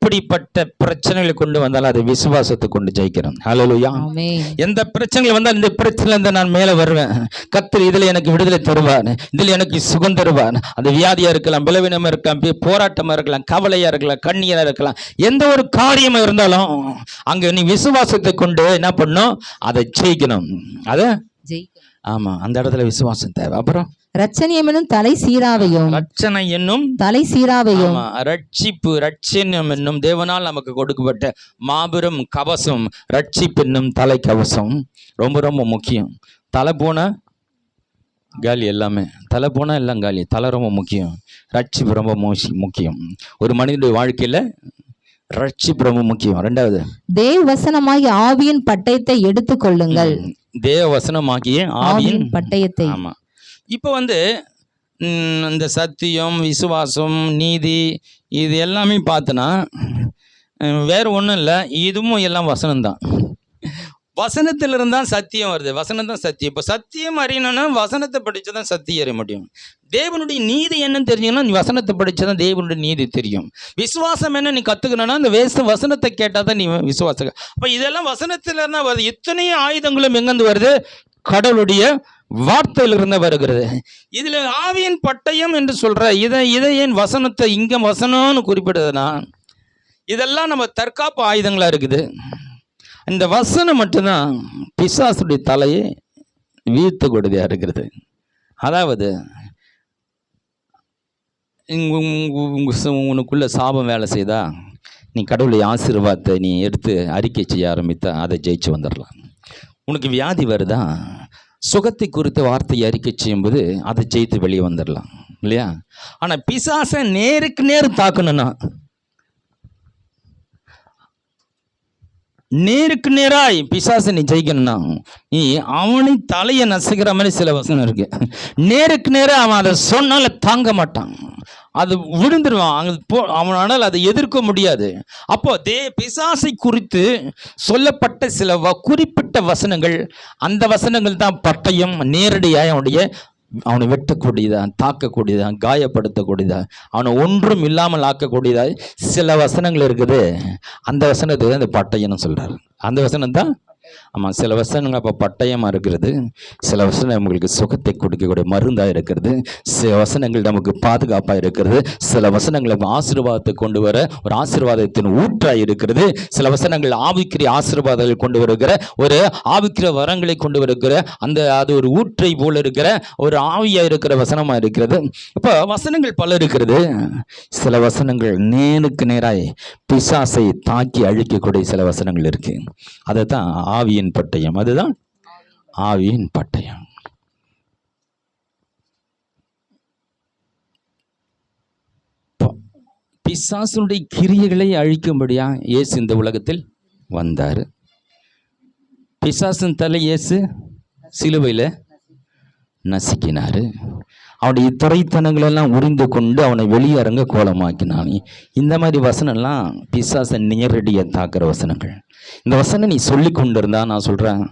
எப்படிப்பட்ட பிரச்சனைகளை கொண்டு வந்தாலும் அது விசுவாசத்தை கொண்டு ஜெயிக்கிறோம். ஹல்லேலூயா. ஆமென். எந்த பிரச்சனைகள் வந்தால் இந்த பிரச்சனையில இருந்து நான் மேல வருவேன். கர்த்தர் இதுல எனக்கு விடுதலை தருவார், இதுல எனக்கு சுகம் தருவார். அது வியாதியா இருக்கலாம், பலவீனமா இருக்கலாம், போராட்டமா இருக்கலாம், கவலையா இருக்கலாம், கண்ணீரா இருக்கலாம், எந்த ஒரு காரியமா இருந்தாலும் அங்க நீ விசுவாசத்தை கொண்டு என்ன பண்ணும், அதை ஜெயிக்கணும். அத ஜெயிக்கணும். ஆமா, அந்த இடத்துல விசுவாசம் தேவை. அப்புறம் ரட்சணியம் என்னும் தலை சீராவையும் ரட்சணை என்னும் தலை சீராவையும் ஆமா, ரட்சிப்பு ரட்சணியம் என்னும் தேவனால் நமக்கு கொடுக்கப்பட்ட மாபெரும் கவசம். ரட்சிப்பு என்னும் தலை கவசம் ரொம்ப ரொம்ப முக்கியம். தலை போனா காலி, எல்லாமே தலை போனா எல்லாம் காலி. தலை ரொம்ப முக்கியம். ரட்சிப்பு ரொம்ப முக்கியம். ஒரு மனிதனுடைய வாழ்க்கையில ரட்சிப்பு ரொம்ப முக்கியம். ரெண்டாவது, தேவ வசனமாகிய ஆவியின் பட்டயத்தை எடுத்துக் கொள்ளுங்கள். தேவ வசனமாகிய ஆவியின் பட்டயத்தை. ஆமா, இப்போ இந்த சத்தியம், விசுவாசம், நீதி இது எல்லாமே பார்த்தனா வேற ஒன்றும் இல்லை, இதுவும் எல்லாம் வசனம்தான். வசனத்தில் இருந்தால் சத்தியம் வருது. வசனம் தான் சத்தியம். இப்போ சத்தியம் அறியணும்னா வசனத்தை படித்து தான் சத்தியம் அறிய முடியும். தேவனுடைய நீதி என்னன்னு தெரிஞ்சுக்கணும், நீ வசனத்தை படித்தா தான் தேவனுடைய நீதி தெரியும். விசுவாசம் என்ன நீ கற்றுக்கணும்னா அந்த வசனத்தை கேட்டால் தான் நீ விசுவாசம். அப்போ இதெல்லாம் வசனத்தில் இருந்தால் வருது. இத்தனையும் ஆயுதங்களும் எங்கேருந்து வருது? கடவுளுடைய வார்த்தையிலிருந்து வருகிறது. இதுல ஆவியின் பட்டயம் என்று சொல்ற இதை ஏன் வசனத்தை இங்க வசனம்னு குறிப்பிடுதுன்னா, இதெல்லாம் நம்ம தற்காப்பு ஆயுதங்களா இருக்குது. இந்த வசனம் மட்டும்தான் பிசாசுடைய தலையை வீழ்த்தக்கூடியதா இருக்கிறது. அதாவது உனக்குள்ள சாபம் வேலை செய்தா நீ கடவுளுடைய ஆசீர்வாதத்தை நீ எடுத்து அறிக்கை செய்ய ஆரம்பித்தா அதை ஜெயிச்சு வந்துடலாம். உனக்கு வியாதி வருதா, சுகத்தை குறித்த வார்த்தையை அறிக்கை செய்யும்போது அதை ஜெயித்து வெளியே வந்துடலாம் இல்லையா? ஆனால் பிசாசை நேருக்கு நேர் தாக்கணும்னா, நேருக்கு நேராய் பிசாசை நீ ஜெயிக்கணும்னா நீ அவனை தலையை நசுக்கிற மாதிரி சில வசனம் இருக்கு. நேருக்கு நேராக அவன் அதை சொன்னால தாங்க மாட்டான், அது விழுந்துருவான். அவனால் அதை எதிர்க்க முடியாது. அப்போ பிசாசை குறித்து சொல்லப்பட்ட சில குறிப்பிட்ட வசனங்கள், அந்த வசனங்கள் தான் பட்டயம். நேரடியாக அவனை வெட்டக்கூடியதா, தாக்கக்கூடியதா, காயப்படுத்தக்கூடியதா, அவனை ஒன்றும் இல்லாமல் ஆக்கக்கூடியதா சில வசனங்கள் இருக்குது. அந்த வசனத்துக்கு அந்த பட்டயம்னு சொல்றாரு. அந்த வசனம் தான் ஆமாம், சில வசனங்கள் அப்போ பட்டயமாக இருக்கிறது, சில வசனம் நம்மளுக்கு சுகத்தை கொடுக்கக்கூடிய மருந்தாக இருக்கிறது, சில வசனங்கள் நமக்கு பாதுகாப்பாக இருக்கிறது, சில வசனங்கள் நமக்கு ஆசீர்வாதத்தை கொண்டு வர ஒரு ஆசீர்வாதத்தின் ஊற்றாக இருக்கிறது, சில வசனங்கள் ஆவிக்கிற ஆசீர்வாதங்களை கொண்டு வருகிற ஒரு ஆவிக்கிற வரங்களை கொண்டு வருகிற அது ஒரு ஊற்றை போல இருக்கிற ஒரு ஆவியாக இருக்கிற வசனமாக இருக்கிறது. இப்போ வசனங்கள் பல இருக்கிறது. சில வசனங்கள் நேருக்கு நேராய் பிசாசை தாக்கி அழிக்கக்கூடிய சில வசனங்கள் இருக்கு. அதை தான் ஆவியின் பட்டயம். அதுதான் ஆவியின் பட்டயம். பிசாசுடைய கிரியைகளை அழிக்கும்படியா இயேசு இந்த உலகத்தில் வந்தார். பிசாசின் தலை இயேசு சிலுவையில் நசுக்கினார். அவனுடைய துறைத்தனங்களெல்லாம் உறிந்து கொண்டு அவனை வெளியரங்க கோலமாக்கினான். இந்த மாதிரி வசனம்லாம் பிசாசை நேரடியாக தாக்குற வசனங்கள். இந்த வசனம் நீ சொல்லி கொண்டு இருந்தா, நான் சொல்கிறேன்,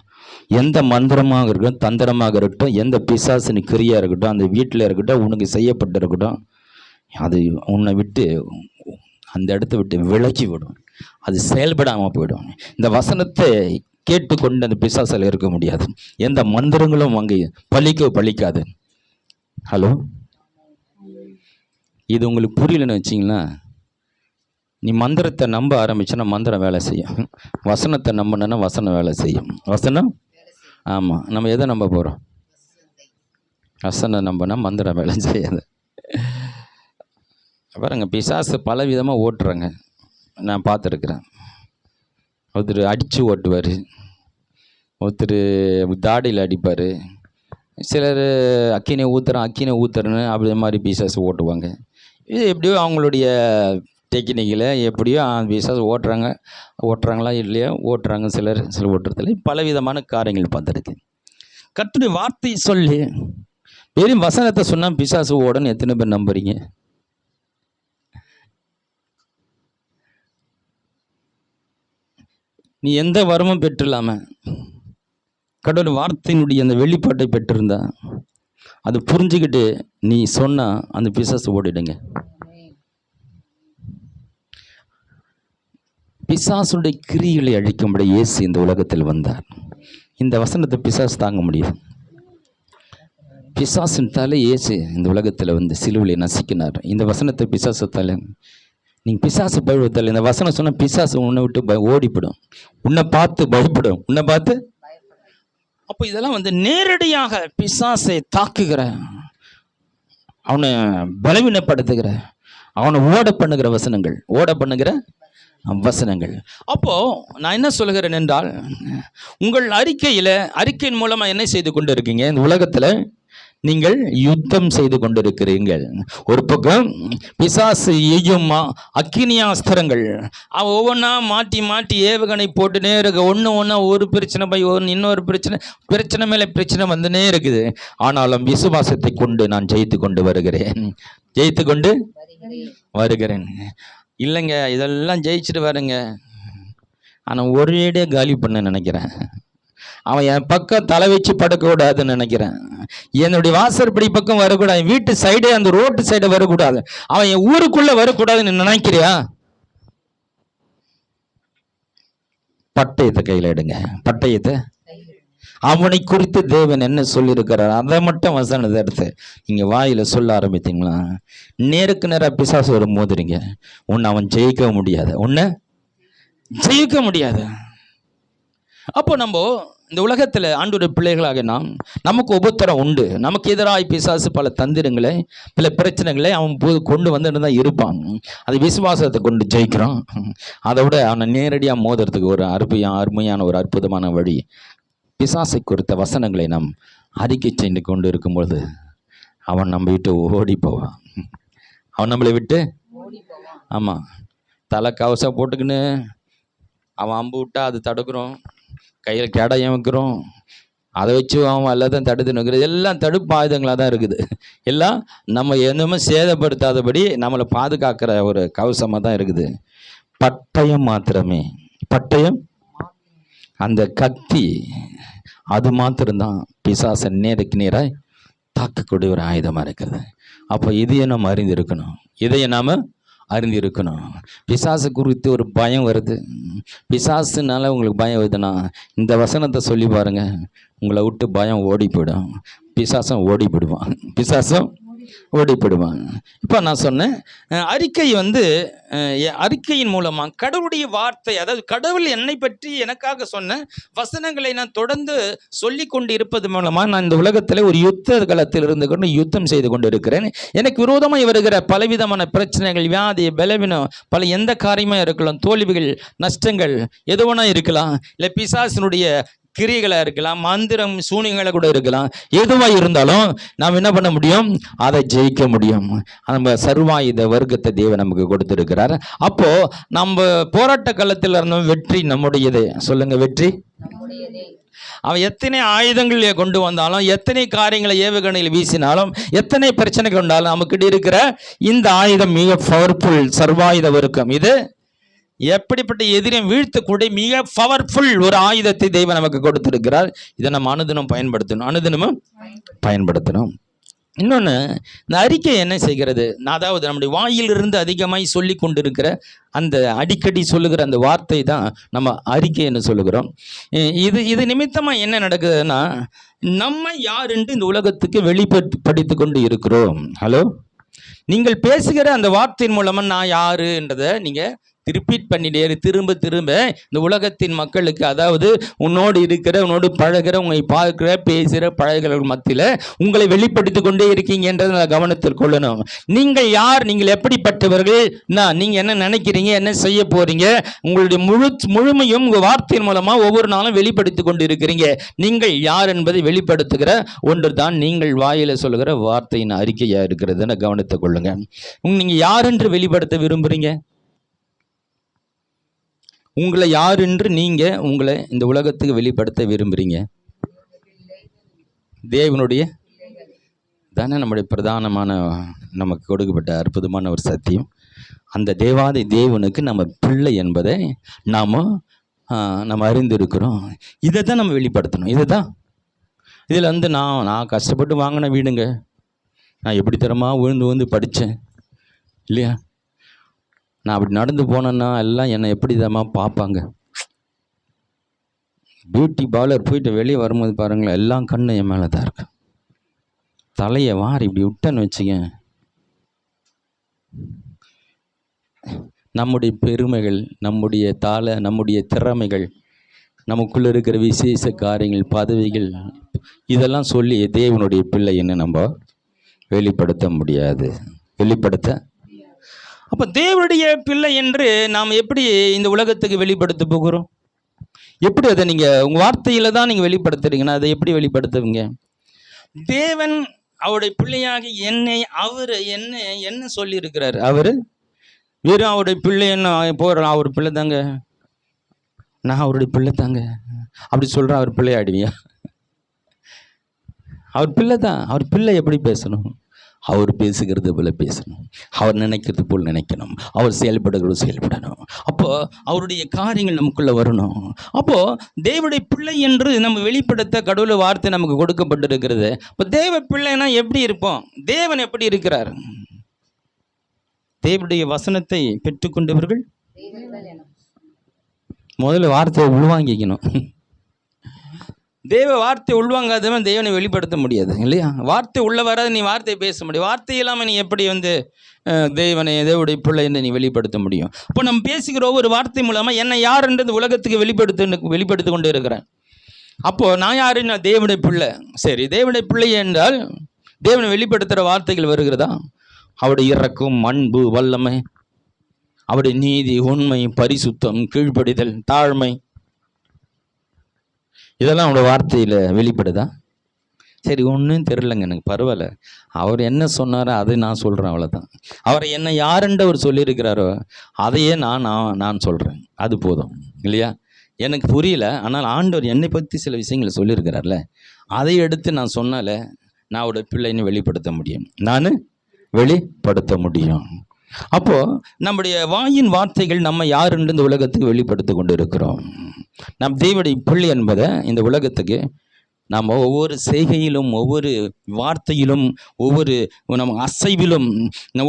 எந்த மந்திரமாக இருக்கட்டும், தந்திரமாக இருக்கட்டும், எந்த பிசாசின் கிரியா இருக்கட்டும், அந்த வீட்டில் இருக்கட்டும், உனக்கு செய்யப்பட்டு இருக்கட்டும், அது உன்னை விட்டு அந்த இடத்த விட்டு விலக்கி விடும். அது செயல்படாமல் போயிடும். இந்த வசனத்தை கேட்டுக்கொண்டு அந்த பிசாசால் இருக்க முடியாது. எந்த மந்திரங்களும் அங்கே பலிக்காது. ஹலோ, இது உங்களுக்கு புரியலன்னு வச்சிங்களா? நீ மந்திரத்தை நம்ப ஆரம்பிச்சனா மந்திரம் வேலை செய்யும். வசனத்தை நம்பினா வசனம் வேலை செய்யும். வசனம் ஆமாம், நம்ம எதை நம்ப போகிறோம்? வசனம் நம்பினா மந்திரம் வேலை செய்யாது. பாருங்க, பிசாசு பல விதமாக ஓட்டுறாங்க. நான் பார்த்துருக்குறேன். ஒருத்தர் அடித்து ஓட்டுவார், ஒருத்தர் தாடியில் அடிப்பார், சிலர் அக்கினை ஊத்துறன்னு அப்படி மாதிரி பிசாசு ஓட்டுவாங்க. இது எப்படியோ அவங்களுடைய டெக்னிக்கில் எப்படியோ பிசாசு ஓட்டுறாங்களா இல்லையா ஓட்டுறாங்க. சிலர் ஓட்டுறதுல பலவிதமான காரியங்கள் பார்த்துருக்கு. கர்த்தருடைய வார்த்தை சொல்லி வெறும் வசனத்தை சொன்னால் பிசாசு ஓடன்னு எத்தனை பேர் நம்புறீங்க? நீ எந்த வரமும் பெற்றுலாம கடவுள் வார்த்தையினுடைய அந்த வெளிப்பாட்டை பெற்றிருந்தா அது புரிஞ்சுக்கிட்டு நீ சொன்னா அந்த பிசாசு ஓடிடுங்க. பிசாசுடைய கிரிகளை அழிக்கும்படி இயேசு இந்த உலகத்தில் வந்தார். இந்த வசனத்தை பிசாசு தாங்க முடியும். பிசாசின் தலை இயேசு இந்த உலகத்தில் வந்து சிலுவையை நசுக்கினார். இந்த வசனத்தை பிசாசு தலை, நீங்கள் பிசாசு பயப்படுத்தல, இந்த வசனம் சொன்னால் பிசாசு உன்னை விட்டு ஓடிப்படும், உன்னை பார்த்து பயப்படும், உன்னை பார்த்து. அப்போ இதெல்லாம் வந்து நேரடியாக பிசாசை தாக்குகிற, அவனை பலவீனப்படுத்துகிற, அவனை ஓட பண்ணுகிற வசனங்கள், ஓட பண்ணுகிற வசனங்கள். அப்போ நான் என்ன சொல்கிறேன் என்றால், உங்கள் அறிக்கையின் மூலமா என்ன செய்து கொண்டு இருக்கீங்க? இந்த உலகத்துல நீங்கள் யுத்தம் செய்து கொண்டிருக்கிறீர்கள். ஒரு பக்கம் பிசாசு எய்யும் அக்கினியாஸ்திரங்கள், அவன் ஒவ்வொன்றா மாட்டி மாட்டி ஏவுகணை போட்டுனே இருக்கு. ஒன்று ஒரு பிரச்சனை போய் இன்னொரு பிரச்சனை மேலே பிரச்சனை வந்துனே இருக்குது. ஆனாலும் விசுவாசத்தை கொண்டு நான் ஜெயித்து கொண்டு வருகிறேன். இல்லைங்க, இதெல்லாம் ஜெயிச்சுட்டு வருங்க, ஆனால் ஒரேடியே காலி பண்ண நினைக்கிறேன். அவன் என் பக்கம் தலை வச்சு படுக்கக்கூடாதுன்னு நினைக்கிறேன். என்னுடைய வாசற்படி பக்கம் வரக்கூடாது, வீட்டு சைடு அந்த ரோட்டு சைடு வரக்கூடாது, அவன் என் ஊருக்குள்ள வரக்கூடாதுன்னு நினைக்கிறியா? பட்டயத்தை கையில் எடுங்க. பட்டயத்தை அவனை குறித்து தேவன் என்ன சொல்லியிருக்கிறார் அதை மட்டும் வசனத்தை எடுத்து நீங்க வாயில சொல்ல ஆரம்பித்தீங்களா, நேருக்கு நேராக பிசாசு ஒரு மோதுறீங்க, உன்னை அவன் ஜெயிக்க முடியாது. அப்போ நம்ம இந்த உலகத்தில் ஆண்டவருடைய பிள்ளைகளாக நமக்கு உபத்திரம் உண்டு. நமக்கு எதிராக பிசாசு பல தந்திரங்களை, பல பிரச்சனைகளை அவன் கொண்டு வந்துட்டு தான் இருப்பான். அது விசுவாசத்தை கொண்டு ஜெயிக்கிறோம். அதை விட அவனை நேரடியாக மோதுறதுக்கு ஒரு அருமையான ஒரு அற்புதமான வழி, பிசாசை குறித்த வசனங்களை நாம் அறிக்கை செய்து கொண்டு இருக்கும்பொழுது அவன் நம்ம விட்டு ஓடி போவான். அவன் நம்மளை விட்டு, ஆமாம், தலை கவசம் போட்டுக்கின்னு அவன் அம்பு விட்டா அது தடுக்கிறோம், கையில் கேடயம் வைக்கிறோம், அதை வச்சு அவன் எல்லாத்தையும் தடுத்து நிற்கிறது. எல்லாம் தடுப்பு ஆயுதங்களாக தான் இருக்குது. எல்லாம் நம்ம எதுவுமே சேதப்படுத்தாதபடி நம்மளை பாதுகாக்கிற ஒரு கவசமாக தான் இருக்குது. பட்டயம் மாத்திரமே, பட்டயம், அந்த கத்தி, அது மாத்திரம்தான் பிசாசை நேருக்கு நேராக தாக்கக்கூடிய ஒரு ஆயுதமாக இருக்குது. அப்போ இதையை நம்ம அறிந்திருக்கணும். பிசாசு குறித்து ஒரு பயம் வருது, பிசாசுனால உங்களுக்கு பயம் வருதுன்னா இந்த வசனத்தை சொல்லி பாருங்க, உங்களை விட்டு பயம் ஓடி போயிடும், பிசாசம் ஓடி போயிடுவான். இப்போ நான் சொன்னேன், அறிக்கை வந்து அறிக்கையின் மூலமாக கடவுளுடைய வார்த்தை, அதாவது கடவுள் என்னை பற்றி எனக்காக சொன்ன வசனங்களை நான் தொடர்ந்து சொல்லி கொண்டு இருப்பது மூலமாக நான் இந்த உலகத்தில் ஒரு யுத்த களத்தில் இருந்து கொண்டு யுத்தம் செய்து கொண்டு இருக்கிறேன். எனக்கு விரோதமாக வருகிற பலவிதமான பிரச்சனைகள், வியாதி, பலவீனம், பல எந்த காரியமாக இருக்கலாம், தோல்விகள், நஷ்டங்கள் எதுவனா இருக்கலாம், இல்லை பிசாசினுடைய கிரியைகளாக இருக்கலாம், மந்திரம் சூனியங்களை கூட இருக்கலாம், எதுவாக இருந்தாலும் நாம் என்ன பண்ண முடியும்? அதை ஜெயிக்க முடியும். நம்ம சர்வாயுத வர்க்கத்தை தேவன் நமக்கு கொடுத்திருக்கிறார். அப்போ நம்ம போராட்ட களத்தில் இருந்தோம், வெற்றி நம்முடையது. சொல்லுங்க, வெற்றி. அவன் எத்தனை ஆயுதங்களை கொண்டு வந்தாலும், எத்தனை காரியங்களை ஏவுகணையில் வீசினாலும், எத்தனை பிரச்சனை கொண்டாலும், நமக்கிட்ட இருக்கிற இந்த ஆயுதம் மிக பவர்ஃபுல் சர்வாயுத வர்க்கம். இது எப்படிப்பட்ட எதிரியும் வீழ்த்தக்கூடிய மிக பவர்ஃபுல் ஒரு ஆயுதத்தை தெய்வம் நமக்கு கொடுத்திருக்கிறார். இதை நம்ம அனுதினம் பயன்படுத்தணும். இன்னொன்று, இந்த அறிக்கை என்ன செய்கிறது, அதாவது நம்முடைய வாயிலிருந்து அதிகமாய் சொல்லி கொண்டிருக்கிற அந்த அடிக்கடி சொல்லுகிற அந்த வார்த்தை தான் நம்ம அறிக்கைன்னு சொல்லுகிறோம். இது நிமித்தமாக என்ன நடக்குதுன்னா, நம்ம யார் என்று இந்த உலகத்துக்கு வெளிப்படுத்தி கொண்டு இருக்கிறோம். ஹலோ, நீங்கள் பேசுகிற அந்த வார்த்தையின் மூலமாக நான் யாருன்றதை நீங்கள் ரிப்பீட் பண்ணிட்டே திரும்ப இந்த உலகத்தின் மக்களுக்கு, அதாவது உன்னோடு பழகிற, உங்களை பார்க்கிற, பேசுகிற, பழகிற மத்தியில் உங்களை வெளிப்படுத்தி கொண்டே இருக்கீங்கன்றதை நான் கவனத்தில் கொள்ளணும். நீங்கள் யார், நீங்கள் எப்படிப்பட்டவர்கள், நீங்கள் என்ன நினைக்கிறீங்க, என்ன செய்ய போறீங்க, உங்களுடைய முழுமையும் உங்கள் வார்த்தையின் மூலமாக ஒவ்வொரு நாளும் வெளிப்படுத்தி கொண்டு இருக்கிறீங்க. நீங்கள் யார் என்பதை வெளிப்படுத்துகிற ஒன்று தான் நீங்கள் வாயில சொல்லுகிற வார்த்தையின் அறிக்கையாக இருக்கிறதுன்னு கவனத்தை கொள்ளுங்க. நீங்கள் யார் என்று வெளிப்படுத்த விரும்புகிறீங்க? உங்களை யார் என்று நீங்க உங்களை இந்த உலகத்துக்கு வெளிப்படுத்த விரும்புறீங்க? தேவனுடைய தானே நம்முடைய பிரதானமான நமக்கு கொடுக்கப்பட்ட அற்புதமான ஒரு சத்தியம். அந்த தேவாதி தேவனுக்கு நம்ம பிள்ளை என்பதை நாம் நம்ம அறிந்திருக்கிறோம். இதை தான் நம்ம வெளிப்படுத்தணும். இதில் வந்து நான் கஷ்டப்பட்டு வாங்கின வீடுங்க, நான் எப்படி தரமா விழுந்து படித்தேன் இல்லையா, நான் அப்படி நடந்து போனேன்னா எல்லாம் என்னை எப்படி தரமா பார்ப்பாங்க. பியூட்டி பார்லர் போயிட்டு வெளியே வரும்போது பாருங்களேன், எல்லாம் கண்ணு என் மேலே தான் இருக்கு. தலையை வாரி இப்படி விட்டேன்னு வச்சுக்க, நம்முடைய பெருமைகள், நம்முடைய திறமைகள், நமக்குள்ளே இருக்கிற விசேஷ காரியங்கள், பதவிகள், இதெல்லாம் சொல்லி தேவனுடைய பிள்ளைன்னு நம்ம வெளிப்படுத்த முடியாது. அப்போ தேவனுடைய பிள்ளை என்று நாம் எப்படி இந்த உலகத்துக்கு வெளிப்படுத்த போகிறோம்? எப்படி அதை நீங்கள் உங்கள் வார்த்தையில் தான் நீங்கள் வெளிப்படுத்துறீங்கன்னா அதை எப்படி வெளிப்படுத்துவீங்க? தேவன் அவருடைய பிள்ளையாக அவர் என்ன சொல்லியிருக்கிறார்? அவர் வெறும் அவருடைய பிள்ளை என்ன போகிறான், அவர் பிள்ளை தாங்க, நான் அவருடைய பிள்ளை தாங்க அப்படி சொல்கிறேன். அவர் பிள்ளை ஆடுவியா? அவர் பிள்ளை தான். அவர் பிள்ளை எப்படி பேசணும்? அவர் பேசுகிறது போல பேசணும், அவர் நினைக்கிறது போல் நினைக்கணும், அவர் செயல்படுகிறது செயல்படணும். அப்போது அவருடைய காரியங்கள் நமக்குள்ளே வரணும். அப்போது தேவனுடைய பிள்ளை என்று நம்ம வெளிப்படுத்த கடவுள் வார்த்தை நமக்கு கொடுக்கப்பட்டிருக்கிறது. இப்போ தேவ பிள்ளைனா எப்படி இருப்போம்? தேவன் எப்படி இருக்கிறார்? தேவனுடைய வசனத்தை பெற்றுக்கொண்டவர்கள் முதல்ல வார்த்தையை உள்வாங்கிக்கணும். தேவ வார்த்தை உள்வாங்காதவன் தேவனை வெளிப்படுத்த முடியாது இல்லையா? வார்த்தை உள்ள வராது, நீ வார்த்தையை பேச முடியும். வார்த்தை இல்லாமல் நீ எப்படி வந்து தேவனுடைய பிள்ளை என்று நீ வெளிப்படுத்த முடியும்? இப்போ நம்ம பேசுகிற ஒவ்வொரு வார்த்தை மூலமாக என்னை யாருன்றது உலகத்துக்கு வெளிப்படுத்தி கொண்டு இருக்கிறேன். அப்போது நான் யாரு? நான் தேவனுடைய பிள்ளை. சரி, தேவனுடைய பிள்ளை என்றால் தேவனை வெளிப்படுத்துகிற வார்த்தைகள் வருகிறதா? அவருடைய இரக்கம், அன்பு, வல்லமை, அவருடைய நீதி, உண்மை, பரிசுத்தம், கீழ்ப்படிதல், தாழ்மை, இதெல்லாம் அவருடைய வார்த்தையில் வெளிப்படுதா? சரி, ஒன்றும் தெரிலங்க எனக்கு, பரவாயில்ல. அவர் என்ன சொன்னாரோ அதை நான் சொல்கிறேன், அவ்வளோதான். அவரை என்ன யாருன்ற அவர் சொல்லியிருக்கிறாரோ அதையே நான் சொல்கிறேன், அது போதும் இல்லையா? எனக்கு புரியல, ஆனால் ஆண்டவர் என்னை பற்றி சில விஷயங்களை சொல்லியிருக்கிறார்ல, அதை எடுத்து நான் சொன்னால நான் அவருடைய பிள்ளைன்னு வெளிப்படுத்த முடியும். அப்போது நம்முடைய வாயின் வார்த்தைகள் நம்ம யாருன்னு இந்த உலகத்துக்கு வெளிப்படுத்தி கொண்டு இருக்கிறோம். நம் தேவனுடைய பிள்ளை என்பதை இந்த உலகத்துக்கு நாம் ஒவ்வொரு செய்கையிலும், ஒவ்வொரு வார்த்தையிலும், ஒவ்வொரு நம்ம அசைவிலும்,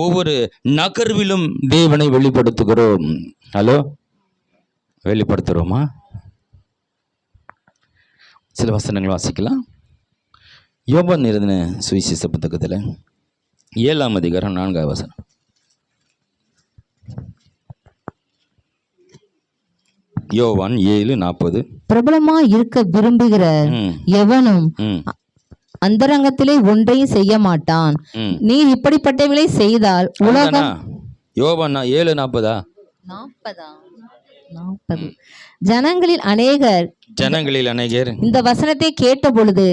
ஒவ்வொரு நகர்விலும் தேவனை வெளிப்படுத்துகிறோம். ஹலோ, வெளிப்படுத்துகிறோமா? சில வசனங்கள் வாசிக்கலாம். யோவான் எழுதின சுவிசேஷ புத்தகத்தில் 7ஆம் அதிகாரம் 4ஆம் வசனம். யோவான் 7:40. பிரபலமா இருக்க விரும்புகிற எவனும் அந்தரங்கத்திலே ஒன்றையும் செய்ய மாட்டான். நீ இப்படிப்பட்டவளை செய்தால் உலகம். யோவான் 7:40. ஜனங்களில் அநேகர் இந்த வசனத்தை கேட்ட பொழுது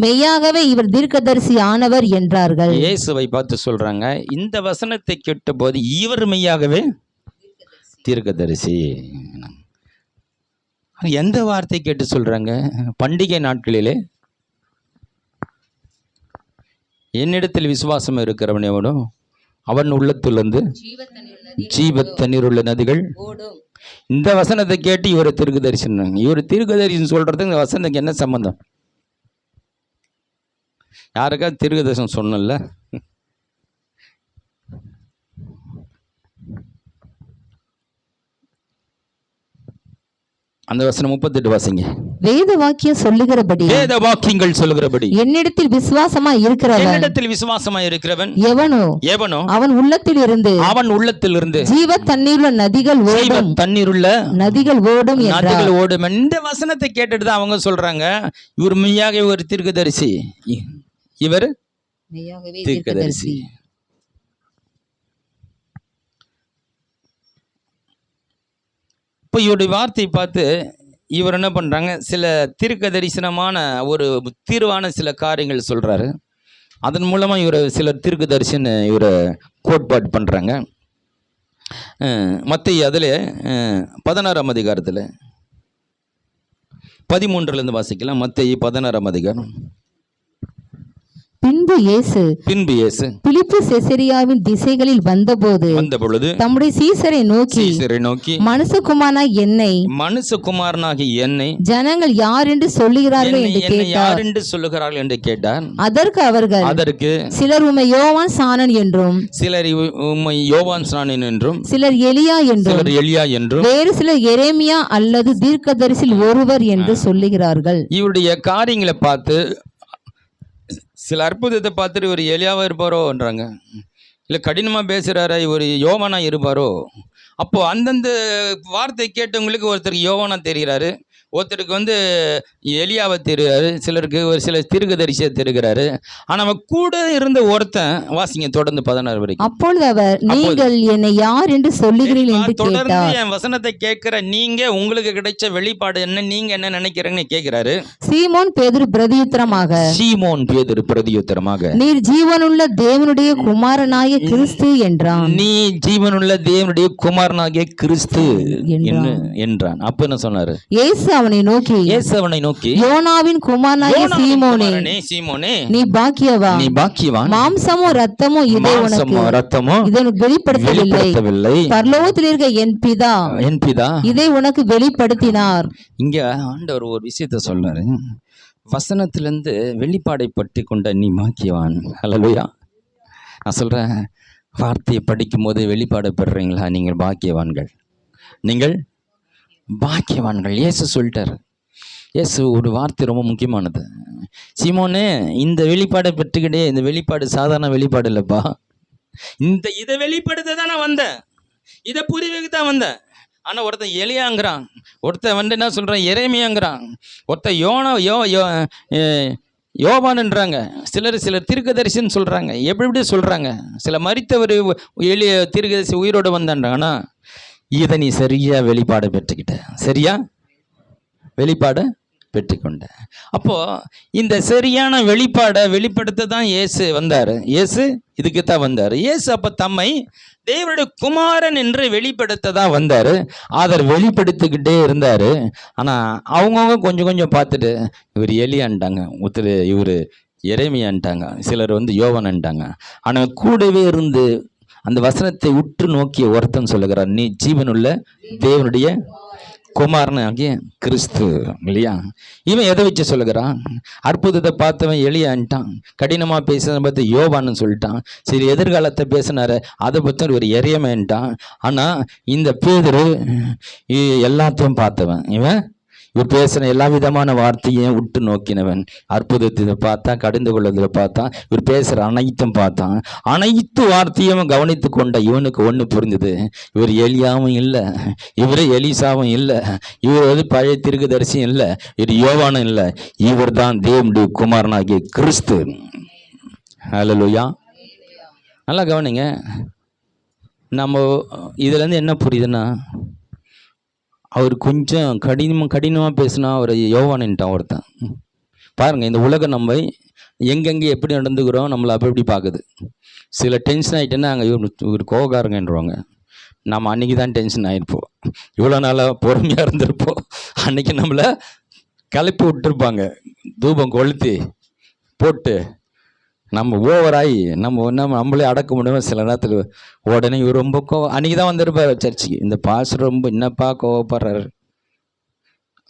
மெய்யாகவே இவர் தீர்க்கதரிசி ஆனவர் என்றார்கள். இயேசுவை பார்த்து சொல்றாங்க, இந்த வசனத்தை கேட்ட போது இவர் மெய்யாகவே தீர்க்கதரிசி. எந்த வார்த்தை கேட்டு சொல்றாங்க? பண்டிகை நாட்களிலே என்னிடத்தில் விசுவாசம் இருக்கிறவன் எவனோ அவன் உள்ளத்திலிருந்து ஜீவ தண்ணீர் உள்ள நதிகள். இந்த வசனத்தை கேட்டு இவர் தீர்க்கதரிசின்னாங்க. இவர் தீர்க்கதரிசின்னு சொல்றதுக்கு இந்த வசனத்துக்கு என்ன சம்பந்தம்? யாருக்காவது தீர்க்கதரிசனம் சொன்னல? அந்த வசனம் 38 வாசிங்க. வேத வாக்கியம் சொல்லுகிறபடி, வேத வாக்கியங்கள் சொல்லுகிறபடி என்னிடத்தில் விசுவாசமா இருக்கிறவன் எவனோ அவன் உள்ளத்திலிருந்து ஜீவ தண்ணீருள்ள நதிகள் ஓடும் ஓடும். இந்த வசனத்தை கேட்டுட்டு தான் அவங்க சொல்றாங்க, இவர் மெய்யாகவே ஒரு தீர்க்கதரிசி, இவர் தீர்க்கதரிசி. இப்போ இவருடைய வார்த்தையை பார்த்து இவர் என்ன பண்ணுறாங்க, சில தீர்க்க தரிசனமான ஒரு தீர்வான சில காரியங்கள் சொல்கிறாரு. அதன் மூலமாக இவர் சில தீர்க்க தரிசன இவரை கோட்பாடு பண்ணுறாங்க. மத்தேயு அதில் 16ஆம் அதிகாரத்தில் 13 வாசிக்கலாம். மத்தேயு 16ஆம் அதிகாரம். பின்பு பின்பு இயேசு பிலிப்பு செசரியாவின் திசைகளில் வந்த பொழுது தம்முடைய சீசரை நோக்கி மனுஷகுமாரனாகி என்னை ஜனங்கள் யார் என்று சொல்லுகிறார்கள் என்று கேட்டார். அதற்கு அவர்கள் சிலர் உம்மை யோவான் ஸ்நானன் என்றும் சிலர் எலியா என்றும் வேறு சிலர் எரேமியா அல்லது தீர்க்கதரிசியில் ஒருவர் என்று சொல்லுகிறார்கள். இவருடைய காரியங்களை பார்த்து சில அற்புதத்தை பார்த்துட்டு இவர் எலியாவா இருப்பாரோன்றாங்க, இல்லை கடினமாக பேசுகிறாரா இவர் யோவானா இருப்பாரோ. அப்போ அந்தந்த வார்த்தை கேட்டவங்களுக்கு ஒருத்தருக்கு யோவானா தெரிகிறாரு, ஒருத்தருக்கு எலியாவை தெரிகிறாரு, சிலருக்கு ஒரு சில தீர்க்கதரிசியை தெரிகிறாரு. ஆனால் அவன் கூட இருந்த ஒருத்தன் வாசிங்க தொடர்ந்து 16 வரைக்கும். அப்பொழுது அவர் நீங்கள் என்னை யார் என்று சொல்லுகிறீர்கள் என்று தொடர்ந்து என் வசனத்தை கேட்கிற நீங்க உங்களுக்கு கிடைச்ச வெளிப்பாடு என்ன, நீங்க என்ன நினைக்கிறீங்கன்னு கேட்கிறாரு. சீமோன் பேதுரு பிரதியுத்தரமாக நீர் ஜீவனுள்ள தேவனுடைய குமாரனாகிய கிறிஸ்து என்றான். நீ ஜீவனுள்ள தேவனுடைய குமாரனாகிய கிறிஸ்து என்றான். அப்ப என்ன சொன்னாரு? இயேசு அவனை நோக்கி யோனாவின் குமாரனாகிய சீமோனே நீ பாக்கியவான், மாம்சமோ ரத்தமோ இதை உனக்கு வெளிப்படுத்தவில்லை, பரலோகத்தில் இருக்க என் பிதா இதை உனக்கு வெளிப்படுத்தினார். இங்க ஆண்டவர் ஒரு விஷயத்தை சொல்றாரு, வசனத்திலிருந்து வெளிப்பாடை பற்றி கொண்ட நீ பாக்கியவான். ஹல்லேலூயா. நான் சொல்றேன், வார்த்தையை படிக்கும் போது வெளிப்பாடை பெறுறீங்களா? நீங்கள் பாக்கியவான்கள், நீங்கள் பாக்கியவான்கள். இயேசு சொல்லிட்டார். இயேசு ஒரு வார்த்தை ரொம்ப முக்கியமானது. சீமோனே, இந்த வெளிப்பாடை பெற்றுக்கிட்டே, இந்த வெளிப்பாடு சாதாரண வெளிப்பாடு இல்லைப்பா, இதை வெளிப்படுத்த தான் நான் வந்தேன், இதை புரிவுக்கு தான் வந்தேன். ஆனால் ஒருத்தன் எலியாங்கிறான், ஒருத்தன் என்ன சொல்கிறான் எரேமியாங்கிறான், ஒருத்தன் யோவான்ன்றாங்க, சிலர் தீர்க்கதரிசின்னு சொல்கிறாங்க, எப்படி சொல்கிறாங்க. சில மரித்தவர் எளிய தீர்க்கதரிசி உயிரோடு வந்தான்றாங்க. ஆனால் இதை நீ சரியா வெளிப்பாடை பெற்றுக்கிட்ட, சரியா வெளிப்பாடை பெற்றுக்கொண்ட. அப்போ இந்த சரியான வெளிப்பாடை வெளிப்படுத்த தான் இயேசு வந்தார். இயேசு இதுக்கு தான் வந்தார். இயேசு அப்போ தம்மை தேவனுடைய குமாரன் என்று வெளிப்படுத்த தான் வந்தார். அதை வெளிப்படுத்திக்கிட்டே இருந்தார். ஆனால் அவங்கவுங்க கொஞ்சம் கொஞ்சம் பார்த்துட்டு இவர் எலியான்ட்டாங்க, ஒருத்தர் இவர் எரேமியான்ட்டாங்க, சிலர் யோவான்ட்டாங்க. ஆனால் கூடவே இருந்து அந்த வசனத்தை உற்று நோக்கிய ஒருத்தன் சொல்லுகிறார், நீ ஜீவனுள்ள தேவனுடைய குமாரனாகிய கிறிஸ்து. இல்லையா? இவன் எதை வச்சு சொல்லுகிறான்? அற்புதத்தை பார்த்தவன் எலியான்ட்டான், கடினமாக பேசுறதை பார்த்து யோவான்னு சொல்லிட்டான், சரி எதிர்காலத்தை பேசினாரு அதை பற்றி ஒரு எரியமேன்ட்டான். ஆனால் இந்த பேதுரு எல்லாத்தையும் பார்த்தவன், இவன் பேசின எல்லா விதமான வார்த்தையும் விட்டு நோக்கினவன். அற்புதத்தை பார்த்தா, கடிந்து கொள்வதில் பார்த்தா, இவர் பேசுகிற அனைத்தும் பார்த்தான். அனைத்து வார்த்தையும் கவனித்து கொண்ட இவனுக்கு ஒன்று புரிஞ்சது, இவர் எலியாவும் இல்லை, இவர் எலிசாவும் இல்லை, இவர் பழைய தீர்க்கதரிசியும் இல்லை, இவர் யோவானும் இல்லை, இவர் தான் தேவனுடைய குமாரனாகிய கிறிஸ்து. ஹல்லேலூயா. நல்லா கவனிங்க. நம்ம இதுலேருந்து என்ன புரியுதுன்னா, அவர் கொஞ்சம் கடினமாக பேசினா அவர் யோவான்ட்டான் ஒருத்தன். பாருங்கள், இந்த உலகம் நம்ம எங்கெங்கே எப்படி நடந்துக்கிறோம், நம்மளை அப்படி பார்க்குது. சில டென்ஷன் ஆகிட்டேன்னா அங்கே இவர் கோவக்காரங்கன்றவாங்க. நம்ம அன்றைக்கி தான் டென்ஷன் ஆகிருப்போம், இவ்வளோ நாளாக பொறுமையாக இருந்திருப்போம். அன்றைக்கி நம்மளை கிளப்பி விட்டுருப்பாங்க, தூபம் கொளுத்தி போட்டு நம்ம ஓவராகி நம்மளே அடக்க முடியாமல் சில நேரத்தில் உடனே இவர் ரொம்ப அன்றைக்கி தான் வந்திருப்பார் சர்ச்சுக்கு. இந்த பாஸ்டர் ரொம்ப என்னப்பா கோவப்படுறாரு,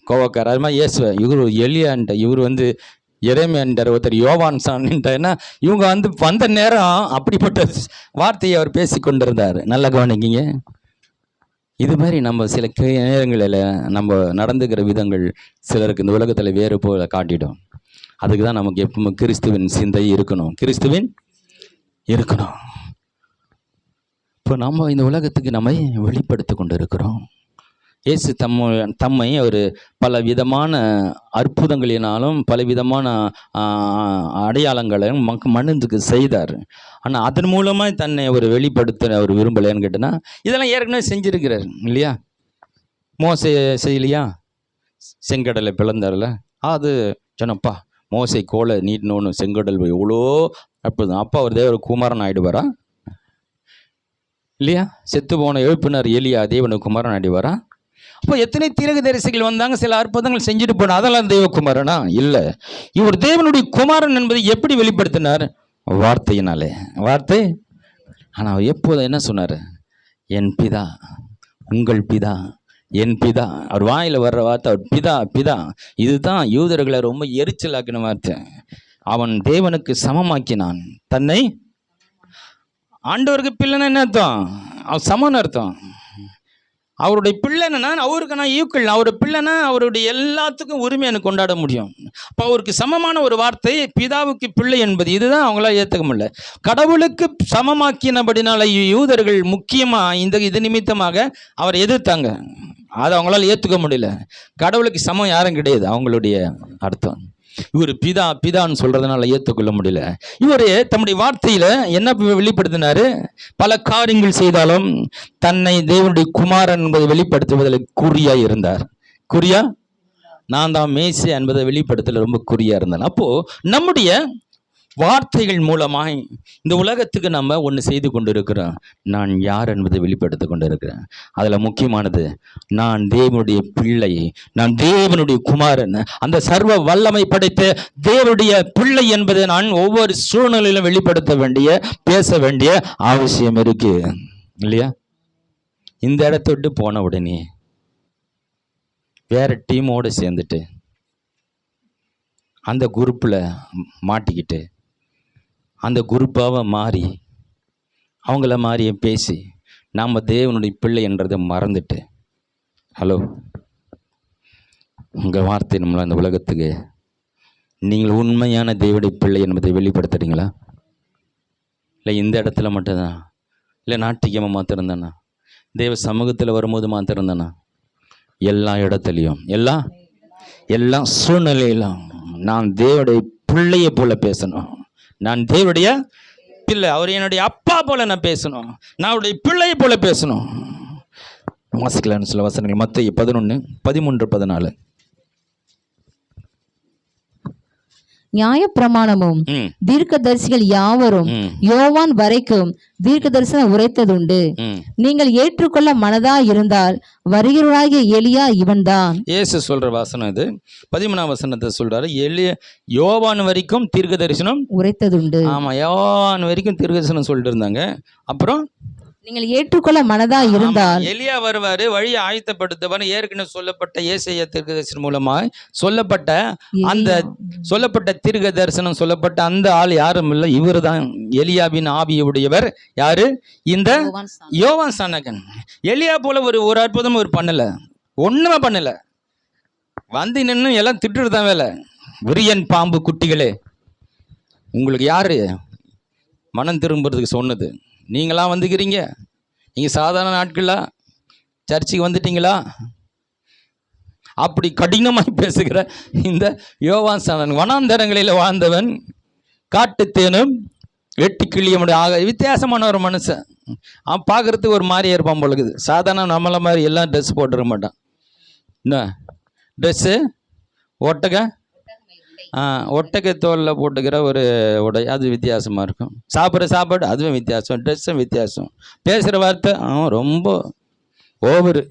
கோவக்கார. அது மாதிரி இயேசுவ இவர் எலியான்ட்ட, இவர் எரேமியான்ட்டார், ஒருத்தர் யோவான் சான்ட்டார்னா, இவங்க வந்த நேரம் அப்படிப்பட்ட வார்த்தையை அவர் பேசி கொண்டிருந்தார். நல்லா கவனிக்கிங்க. இது மாதிரி நம்ம சில நேரங்களில் நம்ம நடந்துக்கிற விதங்கள் சிலருக்கு இந்த உலகத்தில் வேறு போல காட்டிடும். அதுக்கு தான் நமக்கு எப்பவுமே கிறிஸ்துவின் சிந்தை இருக்கணும், கிறிஸ்துவின் இருக்கணும். இப்போ நம்ம இந்த உலகத்துக்கு நம்மை வெளிப்படுத்தி கொண்டு இருக்கிறோம். இயேசு தம்மை ஒரு பல விதமான அற்புதங்களினாலும் பல விதமான அடையாளங்களையும் மனிதனுக்கு செய்தார். ஆனால் அதன் மூலமாக தன்னை ஒரு வெளிப்படுத்த அவர் விரும்பலைன்னு கேட்டேன்னா, இதெல்லாம் ஏற்கனவே செஞ்சிருக்கிறார் இல்லையா? மோசே செய்யலையா? செங்கடலை பிளந்தார்ல, அது சொன்னப்பா மோசை கோலை நீட்டினோன்னு செங்கடல் எவ்வளோ அற்புதம். அப்பா அவர் தேவ குமாரன் ஆகிடுவாரா இல்லையா? செத்து போன எழுப்பினர் எலியா தேவனு குமாரன் ஆகிடுவாரா? அப்போ எத்தனை தீர்க்கதரிசிகள் வந்தாங்க, சில அற்புதங்கள் செஞ்சுட்டு போனா, அதெல்லாம் தேவகுமாரனா? இல்லை. இவர் தேவனுடைய குமாரன் என்பதை எப்படி வெளிப்படுத்தினார்? வார்த்தையினாலே. வார்த்தை. ஆனால் அவர் எப்போதும் என்ன சொன்னார்? என் பிதா, உங்கள் பிதா, என் பிதா. அவர் வாயில் வர்ற வார்த்தை அவர் பிதா பிதா. இதுதான் யூதர்களை ரொம்ப எரிச்சலாக்கின வார்த்தை. அவன் தேவனுக்கு சமமாக்கினான் தன்னை. ஆண்டவருக்கு பிள்ளைன்னா என்ன அர்த்தம்? அவன் சமன்னு அர்த்தம். அவருடைய பிள்ளைன்னா அவருக்கு நான் ஈக்குவல். அவருடைய பிள்ளைனா அவருடைய எல்லாத்துக்கும் உரிமை எனக்கு கொண்டாட முடியும். அப்போ அவருக்கு சமமான ஒரு வார்த்தை பிதாவுக்கு பிள்ளை என்பது. இதுதான் அவங்களால ஏற்றுக்க முடியல. கடவுளுக்கு சமமாக்கினபடினால யூதர்கள் முக்கியமாக இது நிமித்தமாக அவரை எதிர்த்தாங்க. அதை அவங்களால ஏற்றுக்க முடியல. கடவுளுக்கு சமம் யாரும் கிடையாது அவங்களுடைய அர்த்தம். இவர் பிதா பிதான்னு சொல்றதுனால ஏற்றுக்கொள்ள முடியல. இவர் தம்முடைய வார்த்தையில என்ன வெளிப்படுத்தினாரு? பல காரியங்கள் செய்தாலும் தன்னை தேவனுடைய குமாரன் என்பதை வெளிப்படுத்துவதில் குறியா இருந்தார். குறியா, நான் தான் மேசி என்பதை வெளிப்படுத்தல ரொம்ப குறியா இருந்தார். அப்போ நம்முடைய வார்த்தைகள் மூலமாய் இந்த உலகத்துக்கு நம்ம ஒன்று செய்து கொண்டு இருக்கிறோம். நான் யார் என்பதை வெளிப்படுத்த கொண்டு இருக்கிறேன். அதில் முக்கியமானது, நான் தேவனுடைய பிள்ளை, நான் தேவனுடைய குமாரன், அந்த சர்வ வல்லமை படைத்த தேவனுடைய பிள்ளை என்பதை நான் ஒவ்வொரு சூழ்நிலையிலும் வெளிப்படுத்த வேண்டிய, பேச வேண்டிய அவசியம் இருக்கு இல்லையா? இந்த இடத்த விட்டு போன உடனே வேற டீமோடு சேர்ந்துட்டு அந்த குரூப்பில் மாட்டிக்கிட்டு அந்த குரூப்பாக மாறி அவங்கள மாதிரியே பேசி நாம் தேவனுடைய பிள்ளை என்றதை மறந்துட்டு, ஹலோ, உங்கள் வார்த்தை நம்மள அந்த உலகத்துக்கு நீங்கள் உண்மையான தேவனுடைய பிள்ளை என்பதை வெளிப்படுத்துறீங்களா? இல்லை இந்த இடத்துல மட்டும்தான்? இல்லை நாட்டியமாக மாத்திருந்தானா? தேவ சமூகத்தில் வரும்போது மாத்திருந்தானா? எல்லா இடத்துலையும், எல்லா சூழ்நிலையிலும் நான் தேவனுடைய பிள்ளையை போல பேசணும். நான் தேவனுடைய பிள்ளை, அவர் என்னுடைய அப்பா போல நான் பேசணும். நான் அவருடைய பிள்ளையை போல பேசணும். வாசிக்கலான்னு சில வசனங்கள். மத்தேயு 11:13-14. நியாயப்பிரமாணமும் தீர்க்கதரிசிகள் யாவரும் யோவான் வரைக்கும் தீர்க்க தரிசனம் உரைத்ததுண்டு. நீங்கள் ஏற்றுக்கொள்ள மனதா இருந்தால் வருகிறவராகிய எலியா இவன்தான். இயேசு சொல்ற வசனம் இது. 13ஆம் வசனத்தை சொல்றாரு. யோவான் வரைக்கும் தீர்க்க தரிசனம் உரைத்ததுண்டு. ஆமா, யோவான் வரைக்கும் தீர்க்க தரிசனம் சொல்லிட்டு இருந்தாங்க. அப்புறம் நீங்கள் ஏற்றுக்கொள்ள மனதா இருந்தால் எலியா வருவாரு, வழியை ஆயத்தப்படுத்துவார். ஏற்கனவே சொல்லப்பட்ட ஏசாயா தீர்க்க தரிசனம் மூலமாய் சொல்லப்பட்ட தீர்க்க தரிசனம் சொல்லப்பட்ட அந்த ஆள் யாரும் இல்லை, இவர் தான் எலியாவின் ஆவியுடையவர். யாரு? இந்த யோவான் சானகன். எலியா போல ஒரு அற்புதமும் ஒரு பண்ணல, ஒண்ணுமே பண்ணல. வந்து நின்று எல்லாம் திட்டுறது தான் வேலை. விரியன் பாம்பு குட்டிகளே, உங்களுக்கு யாரு மனம் திரும்புறதுக்கு சொன்னது? நீங்களாம் வந்துக்கிறீங்க? நீங்கள் சாதாரண நாட்களா சர்ச்சுக்கு வந்துட்டீங்களா? அப்படி கடினமாய் பேசுகிற இந்த யோவான் சானகன், வனாந்தரங்களில் வாழ்ந்தவன், காட்டுத்தேனும் வெட்டி கிளியமுடைய வித்தியாசமான ஒரு மனுஷன். அவன் பார்க்கறதுக்கு ஒரு மாதிரியே இருப்பான் பொழுது. சாதாரண நம்மளை மாதிரி எல்லாம் ட்ரெஸ் போட்டுருக்க மாட்டான். என்ன ட்ரெஸ்ஸு? ஒட்டகை தோலில் போட்டுக்கிற ஒரு உடை, அது வித்தியாசமாக இருக்கும். சாப்பிட்ற சாப்பாடு அதுவும் வித்தியாசம், ட்ரெஸ்ஸும் வித்தியாசம், பேசுகிற வார்த்தை ரொம்ப ஓவரு.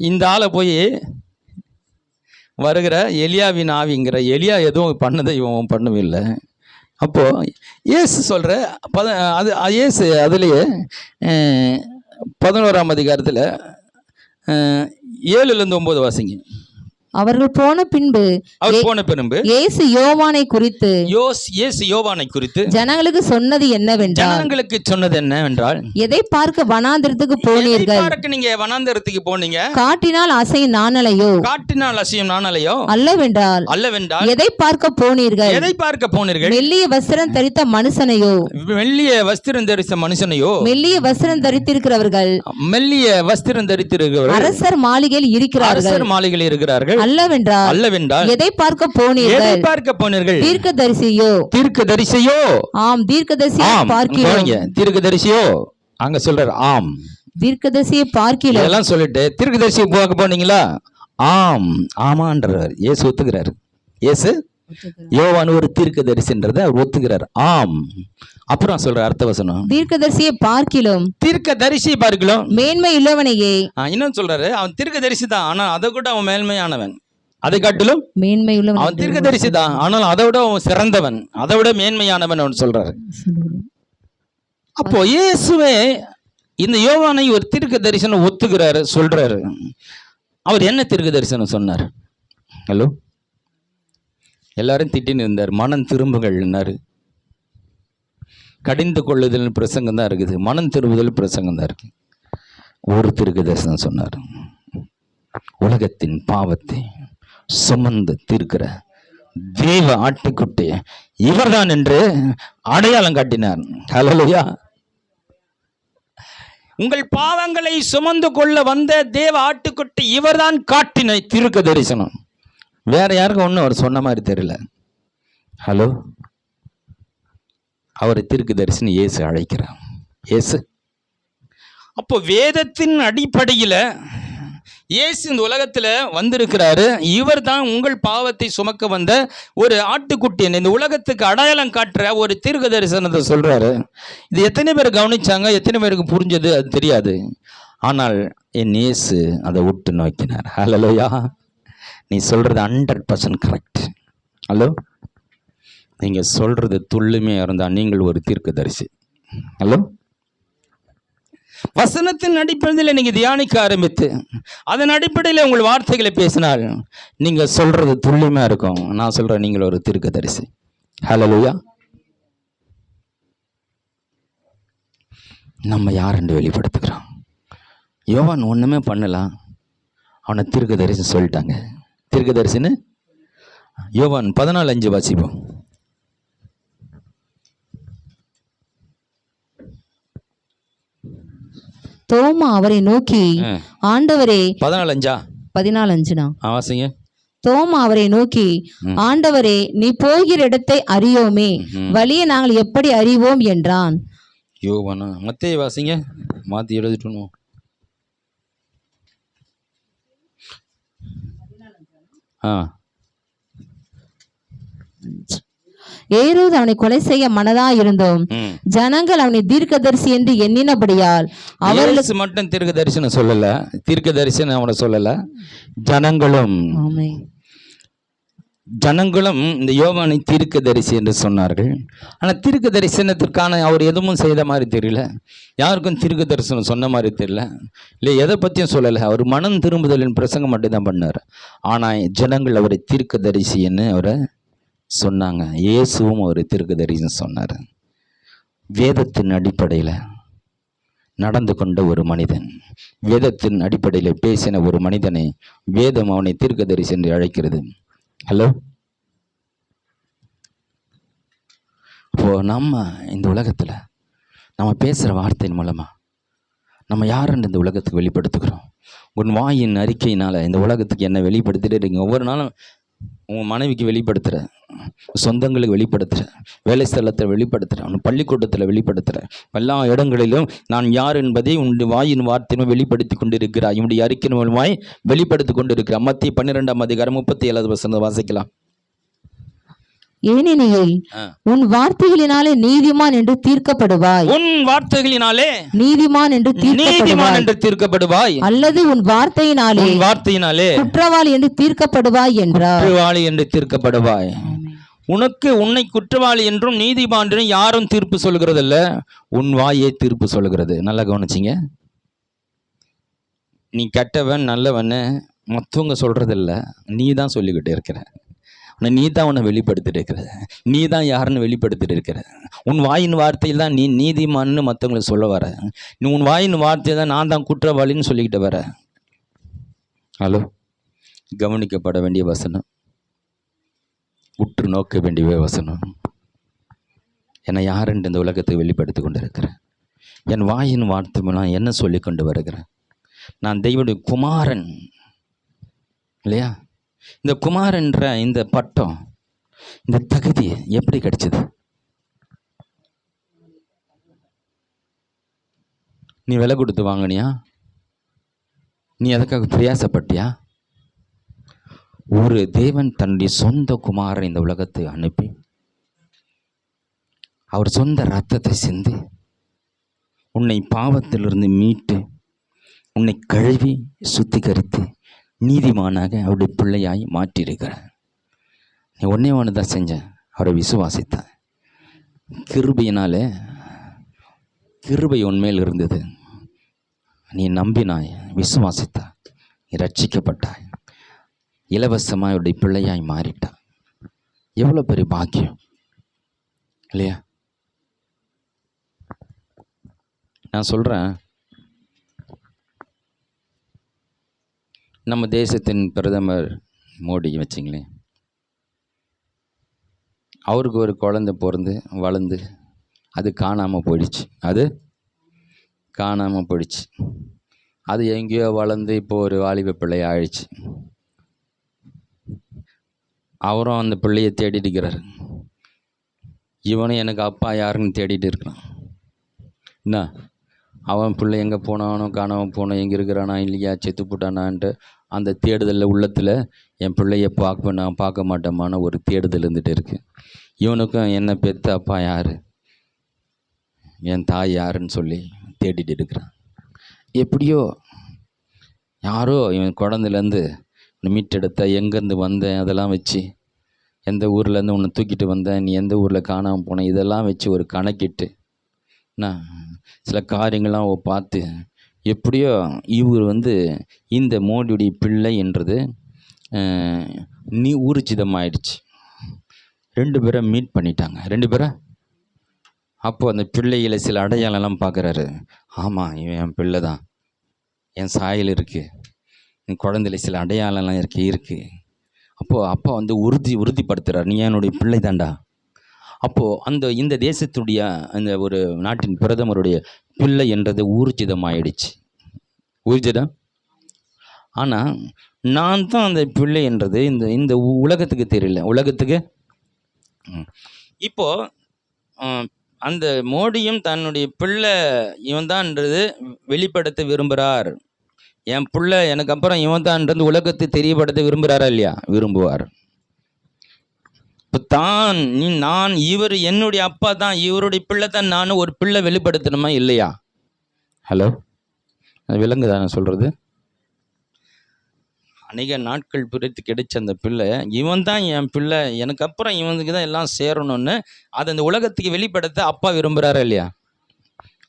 இந்த ஆளை போய் வருகிற எலியாவின் ஆவிங்கிற எலியா எதுவும் பண்ணதை இவன் பண்ணவே இல்லை. அப்போது இயேசு சொல்கிற இயேசு அதுலேயே 11ஆம் அதிகாரத்தில் 7-9 வாசிங்க. அவர்கள் போன பின்பு இயேசு யோவானை குறித்து ஜனங்களுக்கு சொன்னது என்னவென்றால், எதை பார்க்க வனாந்தரத்துக்கு போனீர்கள்? நீங்க வனாந்தரத்துக்கு போனீங்க. காட்டினால் அசையும் நாணலையோ அல்லவென்றால் எதை பார்க்க போனீர்கள்? மெல்லிய வஸ்திரம் தரித்த மனுஷனையோ? மெல்லிய வஸ்திரம் தரித்திருக்கிறவர்கள் அரசர் மாளிகையில் இருக்கிறார்கள். அல்லவென்றால் எதை பார்க்க போனீர்கள்? தீர்க்கதரிசியோ? ஆம், தீர்க்கதரிசியை பார்க்கிறோம். தீர்க்கதரிசியோ அங்க சொல்றார். ஆம், தீர்க்கதரிசியை பார்க்கிறோம் எல்லாம் சொல்லிட்டு தீர்க்கதரிசியை பார்க்க போனீங்களா? ஆம், ஆமான்றார். இயேசு ஒத்துக்கிறார். இயேசு யோவான் ஒரு தீர்க்கதரிசின்றதை அவர் ஒத்துக்கிறார். ஆம். அப்புறம் சொல்ற அர்த்த வசனம், தீர்க்கதரிசியை பார்க்கிலும் மேன்மை உள்ளவனையே. இன்னும் சொல்றாரு, அவன் தீர்க்கதரிசி தான், ஆனா அதை கூட அவன் மேன்மையானவன். அதை காட்டிலும் மேன்மையுள்ளவன் அவன் தீர்க்கதரிசி தான், ஆனால் அதை விட அவன் சிறந்தவன், அதை விட மேன்மையானவன் அவன் சொல்றாரு. அப்போ இயேசுவே இந்த யோவானை ஒரு தீர்க்க தரிசனம் ஒத்துக்கிறாரு, சொல்றாரு. அவர் என்ன தீர்க்க தரிசனம் சொன்னார்? ஹலோ, எல்லாரும் திட்டின்னு இருந்தார். மனம் திரும்புகள்னாரு. கடிந்து கொள்ளுதல் பிரசங்கம் தான் இருக்குது, மனம் திரும்புதல் பிரசங்கம் தான் இருக்கு. ஒரு தீர்க்க தரிசனம் சொன்னார், உலகத்தின் பாவத்தை சுமந்து தீர்க்கிற தேவ ஆட்டுக்குட்டி இவர்தான் என்று அடையாளம் காட்டினார். ஹல்லேலூயா. உங்கள் பாவங்களை சுமந்து கொள்ள வந்த தேவ ஆட்டுக்குட்டி இவர்தான் காட்டின தீர்க்க தரிசனம். வேற யாருக்கும் ஒன்றும் அவர் சொன்ன மாதிரி தெரியல. ஹலோ, அவரை தீர்க்க தரிசனம் இயேசு அழைக்கிறார். இயேசு அப்போ வேதத்தின் அடிப்படையில் இயேசு இந்த உலகத்தில் வந்திருக்கிறாரு. இவர் தான் உங்கள் பாவத்தை சுமக்க வந்த ஒரு ஆட்டுக்குட்டி, இந்த உலகத்துக்கு அடையாளம் காட்டுற ஒரு தீர்க்க தரிசனத்தை சொல்றாரு. இது எத்தனை பேர் கவனிச்சாங்க, எத்தனை பேருக்கு புரிஞ்சது அது தெரியாது. ஆனால் என் இயேசு அதை விட்டு நோக்கினார். ஹல்லேலூயா. நீ சொல்றது 100% கரெக்ட். ஹலோ, நீங்க சொல்றது துல்லியமாக இருந்தால் நீங்கள் ஒரு தீர்க்கதரிசி. ஹலோ, வசனத்தின் அடிப்படையில் நீங்க தியானிக்க ஆரம்பித்து அதன் அடிப்படையில் உங்கள் வார்த்தைகளை பேசினால் நீங்க சொல்றது துல்லியமா இருக்கும். நான் சொல்றேன், நீங்கள் ஒரு தீர்க்கதரிசி. ஹல்லேலூயா. நம்ம யாருன்னு வெளிப்படுத்துகிறோம். யோவான் ஒண்ணுமே பண்ணலாம், அவனை தீர்க்கதரிசி சொல்லிட்டாங்க. தீர்க்கதரிசின்னு யோவான் 14:5 வாசிப்போம். தோமா அவரை நோக்கி, ஆண்டவரே. 14:5 வாசிங்க. தோமா அவரை நோக்கி, ஆண்டவரே, நீ போகிற இடத்தை அறியோமே, வழியை நாங்கள் எப்படி அறிவோம் என்றான். யோவானா? மத்தேயு வாசிங்க, மாத்தி எழுதிட்டோம். ஏரோது அவனை கொலை செய்ய மனதா இருந்தோம், ஜனங்கள் அவனை தீர்க்கதரிசி என்று எண்ணினபடியால் அவர்களுக்கு மட்டும் தீர்க்க தரிசனம் சொல்லல, தீர்க்க தரிசனம் அவனை சொல்லல, ஜனங்களும் இந்த யோவானை தீர்க்க தரிசி என்று சொன்னார்கள். ஆனால் தீர்க்க தரிசனத்திற்கான அவர் எதுவும் செய்த மாதிரி தெரியல, யாருக்கும் தீர்க்க தரிசனம் சொன்ன மாதிரி தெரியல, இல்லை எதை பற்றியும் சொல்லலை. அவர் மனம் திரும்புதலின் பிரசங்கம் மட்டும்தான் பண்ணார். ஆனால் ஜனங்கள் அவரை தீர்க்க தரிசின்னு அவரை சொன்னாங்க. இயேசுவும் ஒரு தீர்க்க தரிசனம் சொன்னார். வேதத்தின் அடிப்படையில் நடந்து கொண்ட ஒரு மனிதன், வேதத்தின் அடிப்படையில் பேசின ஒரு மனிதனை வேதம் அவனை தீர்க்க தரிசி என்று அழைக்கிறது. ஹலோ, இப்போ நம்ம இந்த உலகத்தில் நம்ம பேசுகிற வார்த்தையின் மூலமாக நம்ம யாருன்னு இந்த உலகத்துக்கு வெளிப்படுத்துகிறோம். உன் வாயின் அறிக்கையினால் இந்த உலகத்துக்கு என்ன வெளிப்படுத்திட்டு இருக்கீங்க. ஒவ்வொரு நாளும் உங்கள் மனைவிக்கு வெளிப்படுத்துகிற, சொந்தங்களுக்கு வெளிப்படுத்துகிற, வேலை ஸ்தலத்தை வெளிப்படுத்துகிற, உன் பள்ளிக்கூடத்தில் வெளிப்படுத்துகிற, எல்லா இடங்களிலும் நான் யார் என்பதை உன் வாயின் வார்த்தையும் வெளிப்படுத்தி கொண்டிருக்கிறாய். என்னுடைய அறிக்கையின் மூலமாய் வெளிப்படுத்தி கொண்டிருக்கிறார். மத்திய 12:37 வாசிக்கலாம். ஏனெனில் உன் வார்த்தைகளினாலே நீதிமான் என்று தீர்க்கப்படுவாய், உன் வார்த்தைகளினாலே நீதிமான் என்று தீர்க்கப்படுவாய், அல்லது உன் வார்த்தையினாலே குற்றவாளி என்று தீர்க்கப்படுவாய் என்றார். குற்றவாளி என்று தீர்க்கப்படுவாய். உனக்கு உன்னை குற்றவாளி என்றும் நீதிமான் என்றும் யாரும் தீர்ப்பு சொல்கிறதில்ல, உன் வாயே தீர்ப்பு சொல்கிறது. நல்லா கவனிச்சிங்க. நீ கெட்டவன் நல்லவன் மற்றவங்க சொல்றதில்ல, நீ தான் சொல்லிக்கிட்டே இருக்கிற. நீ தான் உன்னை வெளிப்படுத்திட்டு இருக்கிற, நீ தான் யாருன்னு வெளிப்படுத்திட்டு இருக்கிற. உன் வாயின் வார்த்தையில் தான் நீ நீதிமான்னு மற்றவங்களுக்கு சொல்ல வர. நீ உன் வாயின் வார்த்தையை தான் நான் தான் குற்றவாளின்னு சொல்லிக்கிட்டு வர. ஹலோ, கவனிக்கப்பட வேண்டிய வசனம், உற்று நோக்க வேண்டிய வசனம். என்னை யாருன்னு இந்த உலகத்தை வெளிப்படுத்தி கொண்டு இருக்கிறேன். என் வாயின் வார்த்தை மூலம் என்ன சொல்லி கொண்டு வருகிறேன். நான் தெய்வனுடைய குமாரன் இல்லையா? இந்த குமாரன்ற இந்த பட்டம், இந்த தகுதி எப்படி கிடைச்சது? நீ விலை கொடுத்து வாங்கினியா? நீ அதுக்காக பிரயாசப்பட்டியா? ஒரு தேவன் தன்னுடைய சொந்த குமாரன் இந்த உலகத்தை அனுப்பி அவர் சொந்த இரத்தத்தை சிந்தி உன்னை பாவத்திலிருந்து மீட்டு உன்னை கழுவி சுத்திகரித்து நீதிமானாக அவருடைய பிள்ளையாய் மாற்றியிருக்கிறார். நீ ஒன்னே ஒன்று தான் செஞ்சேன், அவரை விசுவாசித்தான். கிருபையினாலே, கிருபை உன்மேல் இருந்தது, நீ நம்பினாய், விசுவாசித்தாய், நீ ரட்சிக்கப்பட்டாய், இலவசமாய் அவருடைய பிள்ளையாய் மாறிட்டாய். எவ்வளோ பெரிய பாக்கியம் இல்லையா? நான் சொல்கிறேன், நம்ம தேசத்தின் பிரதமர் மோடி வச்சிங்களேன், அவருக்கு ஒரு குழந்தை பிறந்து வளர்ந்து அது காணாமல் போயிடுச்சு. அது காணாமல் போயிடுச்சு. அது எங்கேயோ வளர்ந்து இப்போ ஒரு வாலிப பிள்ளை ஆயிடுச்சு. அவரும் அந்த பிள்ளையை தேடிட்டு இருக்கிறார். இவனும் எனக்கு அப்பா யாருன்னு தேடிட்டு இருக்கிறான். என்ன, அவன் பிள்ளை எங்கே போனானோ, காணாமல் போனோம், எங்கே இருக்கிறானா இல்லையா, செத்து போட்டானான்ட்டு அந்த தேடுதலில் உள்ளத்தில் என் பிள்ளையை நான் பார்க்க மாட்டோமான ஒரு தேடுதல் இருந்துகிட்டு இருக்கு. இவனுக்கும் என்ன பெத்த அப்பா யார், என் தாய் யாருன்னு சொல்லி தேடிட்டு இருக்கிறான். எப்படியோ யாரோ இவன் குழந்தைலேருந்து மீட்டெடுத்த, எங்கேருந்து வந்தேன் அதெல்லாம் வச்சு, எந்த ஊர்லேருந்து உன்னை தூக்கிட்டு வந்தேன், நீ எந்த ஊரில் காணாமல் போனேன், இதெல்லாம் வச்சு ஒரு கணக்கிட்டு நான் சில காரியங்கள்லாம் பார்த்து எப்படியோ இவர் இந்த மோடியுடைய பிள்ளை என்றது ஊர்ஜிதமாயிடுச்சு. 2 பேரை மீட் பண்ணிட்டாங்க. 2 பேரை. அப்போது அந்த பிள்ளைகளை சில அடையாளம்லாம் பார்க்குறாரு. ஆமாம், இவன் என் பிள்ளை தான், என் சாயல் இருக்குது, என் குழந்தையில சில அடையாளம்லாம் இருக்குது. அப்போது அப்பா உறுதிப்படுத்துகிறார், நீ என்னுடைய பிள்ளை தாண்டா. அப்போது இந்த தேசத்துடைய அந்த ஒரு நாட்டின் பிரதமருடைய பிள்ளை என்றது ஊர்ஜிதமாயிடுச்சு. ஊர்ஜிதம். ஆனால் நான் தான் அந்த பிள்ளை என்றது இந்த உலகத்துக்கு தெரியல. உலகத்துக்கு இப்போது அந்த மோடியும் தன்னுடைய பிள்ளை இவன் தான்ன்றது வெளிப்படுத்த விரும்புகிறார். என் பிள்ளை எனக்கு அப்புறம் இவன் தான்ன்றது உலகத்தை தெரியப்படுத்த விரும்புகிறாரா இல்லையா? விரும்புவார். இப்போ நான் இவர் என்னுடைய அப்பா தான், இவருடைய பிள்ளை தான், நான் ஒரு பிள்ளை வெளிப்படுத்தணுமா இல்லையா? ஹலோ, விலங்குதான் நான் சொல்கிறது. அநேக நாட்கள் பிரித்து கிடைச்ச அந்த பிள்ளை, இவன் தான் என் பிள்ளை, எனக்கு அப்புறம் இவனுக்கு தான் எல்லாம் சேரணும்னு அதை அந்த உலகத்துக்கு வெளிப்படுத்த அப்பா விரும்புகிறாரா இல்லையா?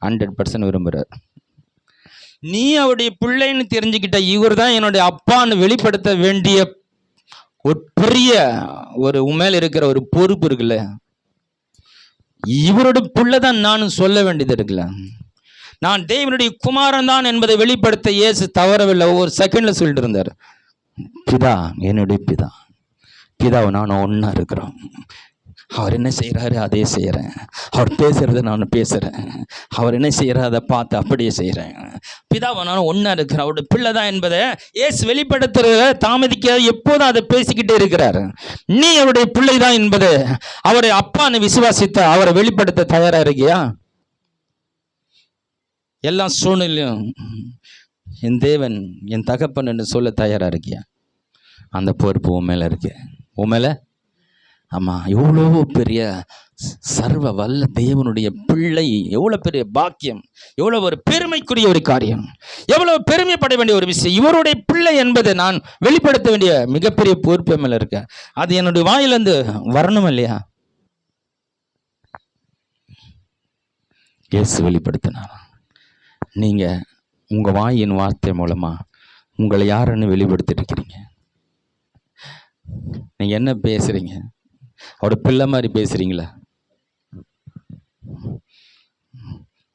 100% விரும்புகிறார். நீ அவருடைய பிள்ளைன்னு தெரிஞ்சுக்கிட்ட, இவர் தான் என்னுடைய அப்பான்னு வெளிப்படுத்த வேண்டிய ஒரு பெரிய ஒரு உண்மையில் இருக்கிற ஒரு பொறுப்பு இருக்குல்ல, இவரோட பிள்ளை தான் நானும் சொல்ல வேண்டியது இருக்குல்ல. நான் தேவனுடைய குமாரன் தான் என்பதை வெளிப்படுத்த இயேசு தவறவில்லை. ஒவ்வொரு செகண்ட்ல சொல்லிட்டு இருந்தார், பிதா என்னுடைய பிதா, பிதாவை நானும் ஒன்றா இருக்கிறோம். அவர் என்ன செய்கிறாரு அதே செய்கிறேன், அவர் பேசுகிறத நான் பேசுகிறேன், அவர் என்ன செய்கிறார் அதை பார்த்து அப்படியே செய்கிறேன். பிதாவை நானும் ஒன்றா இருக்கிறேன், அவருடைய பிள்ளை தான் என்பதை ஏசு வெளிப்படுத்துகிற தாமதிக்க எப்போதும் அதை பேசிக்கிட்டே இருக்கிறார். நீ அவருடைய பிள்ளை தான் என்பது அவருடைய அப்பான்னு விசுவாசித்த அவரை வெளிப்படுத்த தயாராக இருக்கியா? எல்லா சூழ்நிலையும் என் தேவன் என் தகப்பன் என்று சொல்ல தயாராக இருக்கியா? அந்த பொறுப்பு உன் மேலே இருக்கு. உன் மேலே. ஆமாம், எவ்வளோ பெரிய சர்வ வல்ல தேவனுடைய பிள்ளை, எவ்வளோ பெரிய பாக்கியம், எவ்வளோ ஒரு பெருமைக்குரிய ஒரு காரியம், எவ்வளோ பெருமைப்பட வேண்டிய ஒரு விஷயம். இவருடைய பிள்ளை என்பதை நான் வெளிப்படுத்த வேண்டிய மிகப்பெரிய பொறுப்பு மேலே இருக்க. அது என்னுடைய வாயிலிருந்து வரணும் இல்லையா? இயேசு வெளிப்படுத்தினார். நீங்கள் உங்கள் வாயின் வார்த்தை மூலமாக உங்களை யாருன்னு வெளிப்படுத்திட்டு இருக்கிறீங்க. நீங்கள் என்ன பேசுகிறீங்க? அவரோட பிள்ளை மாதிரி பேசுகிறீங்களா?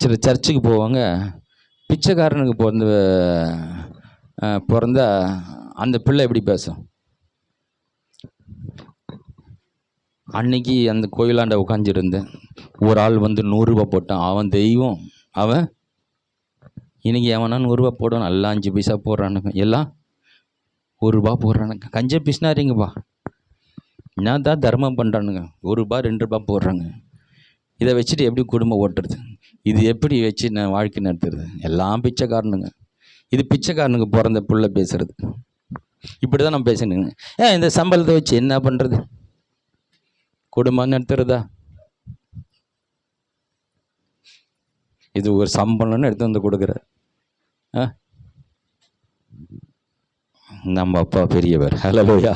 சில சர்ச்சுக்கு போவாங்க, பிச்சைக்காரனுக்கு பிறந்த அந்த பிள்ளை எப்படி பேசும்? அன்னைக்கு அந்த கோயிலாண்ட உட்காந்துருந்தேன், ஒரு ஆள் 100 ரூபா போட்டான், அவன் தெய்வம். அவன் இன்னைக்கு எவனா 100 ரூபா போடுவான், எல்லாம் 5 பைசா போடுறானுங்க, எல்லாம் 1 ரூபா போடுறானுங்க. கஞ்ச பிஸ்னாரிங்கப்பா, என்ன தான் தர்மம் பண்ணுறானுங்க, 1 ரூபா 2 ரூபா போடுறாங்க. இதை வச்சுட்டு எப்படி குடும்பம் ஓட்டுறது? இது எப்படி வச்சு நான் வாழ்க்கை நடத்துறது? எல்லாம் பிச்சைக்காரனுங்க. இது பிச்சைக்காரனுக்கு பிறந்த புள்ள பேசுறது. இப்படி தான் நம்ம பேசணுங்க. இந்த சம்பளத்தை வச்சு என்ன பண்ணுறது? குடும்பம் நடத்துறதா? இது ஒரு சம்பளம்னு எடுத்து வந்து கொடுக்குற. நம்ம அப்பா பெரியவர். ஹல்லேலூயா.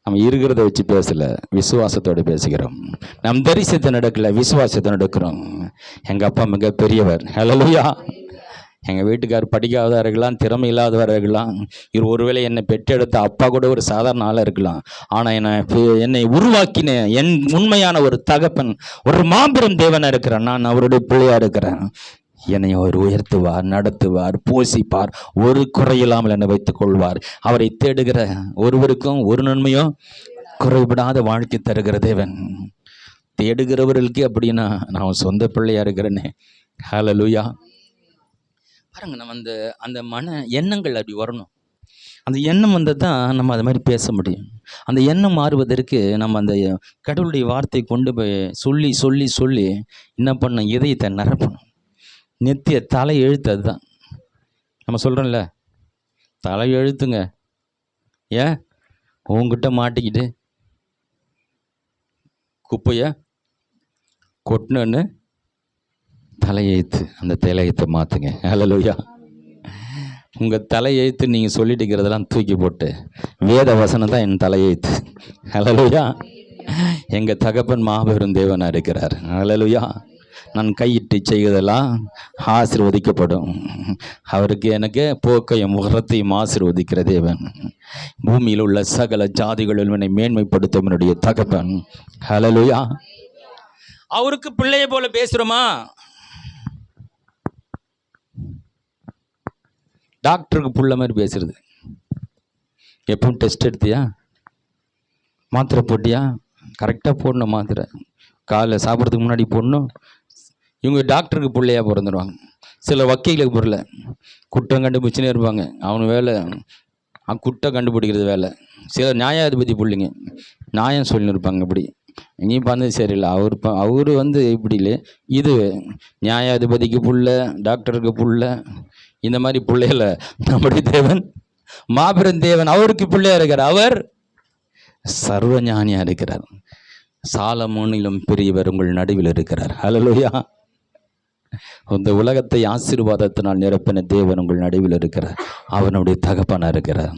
நம்ம இருக்கிறத வச்சு பேசல, விசுவாசத்தோடு பேசுகிறோம். நம் தரிசனத்தை நடக்கல, விசுவாசத்தை நடக்கிறோம். எங்கள் அப்பா மிக பெரியவர். ஹல்லேலூயா. எங்கள் வீட்டுக்கார் படிக்காதவராக இருக்கலாம், திறமை இல்லாதவராக இருக்கலாம். ஒருவேளை என்னை பெற்றெடுத்த அப்பா கூட ஒரு சாதாரண ஆளாக இருக்கலாம். ஆனால் என்னை உருவாக்கின என் உண்மையான ஒரு தகப்பன், ஒரு மாபெரும் தேவனாக இருக்கிறான். நான் அவருடைய பிள்ளையாக இருக்கிறேன். என்னை அவர் உயர்த்துவார், நடத்துவார், போஷிப்பார், ஒரு குறையில்லாமல் என்னை வைத்துக் கொள்வார். அவரை தேடுகிற ஒருவருக்கும் ஒரு நன்மையும் குறைபடாத வாழ்க்கை தருகிற தேவன். தேடுகிறவர்களுக்கு அப்படின்னா நான் சொந்த பிள்ளையா இருக்கிறேன்னு. ஹல்லேலூயா. பாருங்க, நம்ம அந்த மன எண்ணங்கள் அப்படி வரணும். அந்த எண்ணம் வந்தால் தான் நம்ம அது மாதிரி பேச முடியும். அந்த எண்ணம் மாறுவதற்கு நம்ம அந்த கடவுளுடைய வார்த்தையை கொண்டு போய் சொல்லி சொல்லி சொல்லி என்ன பண்ண, இதயத்தை நிரப்பணும். நித்திய தலை எழுத்து அதுதான் நம்ம சொல்கிறோம்ல, தலை எழுத்துங்க. ஏன் உங்ககிட்ட மாட்டிக்கிட்டு குப்பையை கொட்டினு தலையெழுத்து, அந்த தலையெழுத்தை மாற்றுங்க. ஹல்லேலூயா. உங்கள் தலையெழுத்து நீங்கள் சொல்லிட்டு இருக்கிறதெல்லாம் தூக்கி போட்டு வேத வசனம் தான் என் தலையெழுத்து. ஹல்லேலூயா. எங்கள் தகப்பன் மாபெரும் தேவனாக இருக்கிறார். ஹல்லேலூயா. நான் கையிட்டு செய்வதெல்லாம் ஆசீர்வதிக்கப்படும். அவருக்கு எனக்கு போக்கையும் முகத்தையும் ஆசீர்வதிக்கிற தேவன். பூமியில் உள்ள சகல ஜாதிகளில் என்னை மேன்மைப்படுத்தும் என்னுடைய தகப்பன். ஹல்லேலூயா. அவருக்கு பிள்ளைய போல பேசுகிறோமா? டாக்டருக்கு புள்ள மாதிரி பேசுறது. எப்பவும் டெஸ்ட் எடுத்தியா, மாத்திரை போட்டியா, கரெக்டாக போடணும் மாத்திரை, காலைல சாப்பிட்றதுக்கு முன்னாடி போடணும். இவங்க டாக்டருக்கு பிள்ளையாக பிறந்துடுவாங்க. சில வக்கீலுக்கு பொருளை குற்றம் கண்டுபிடிச்சுன்னே இருப்பாங்க. அவனு வேலை குற்றம் கண்டுபிடிக்கிறது வேலை. சில நியாயாதிபதி பிள்ளைங்க நியாயம் சொல்லின்னு இருப்பாங்க. இப்படி நீ பண்ணது சரியில்லை, அவர் இப்படி இல்லை, இது நியாயாதிபதிக்கு புள்ள, டாக்டருக்கு புள்ள, இந்த மாதிரி பிள்ளைகளை நம்முடைய தேவன் மாபெரும் தேவன் அவருக்கு பிள்ளையா இருக்கிறார். அவர் சர்வ ஞானியா இருக்கிறார். சாலமோனிலும் பெரியவர் உங்கள் நடுவில் இருக்கிறார். ஹல்லேலூயா. இந்த உலகத்தை ஆசீர்வாதத்தினால் நிரப்பின தேவன் உங்கள் நடுவில் இருக்கிறார். அவர் நம்முடைய தகப்பனா இருக்கிறார்.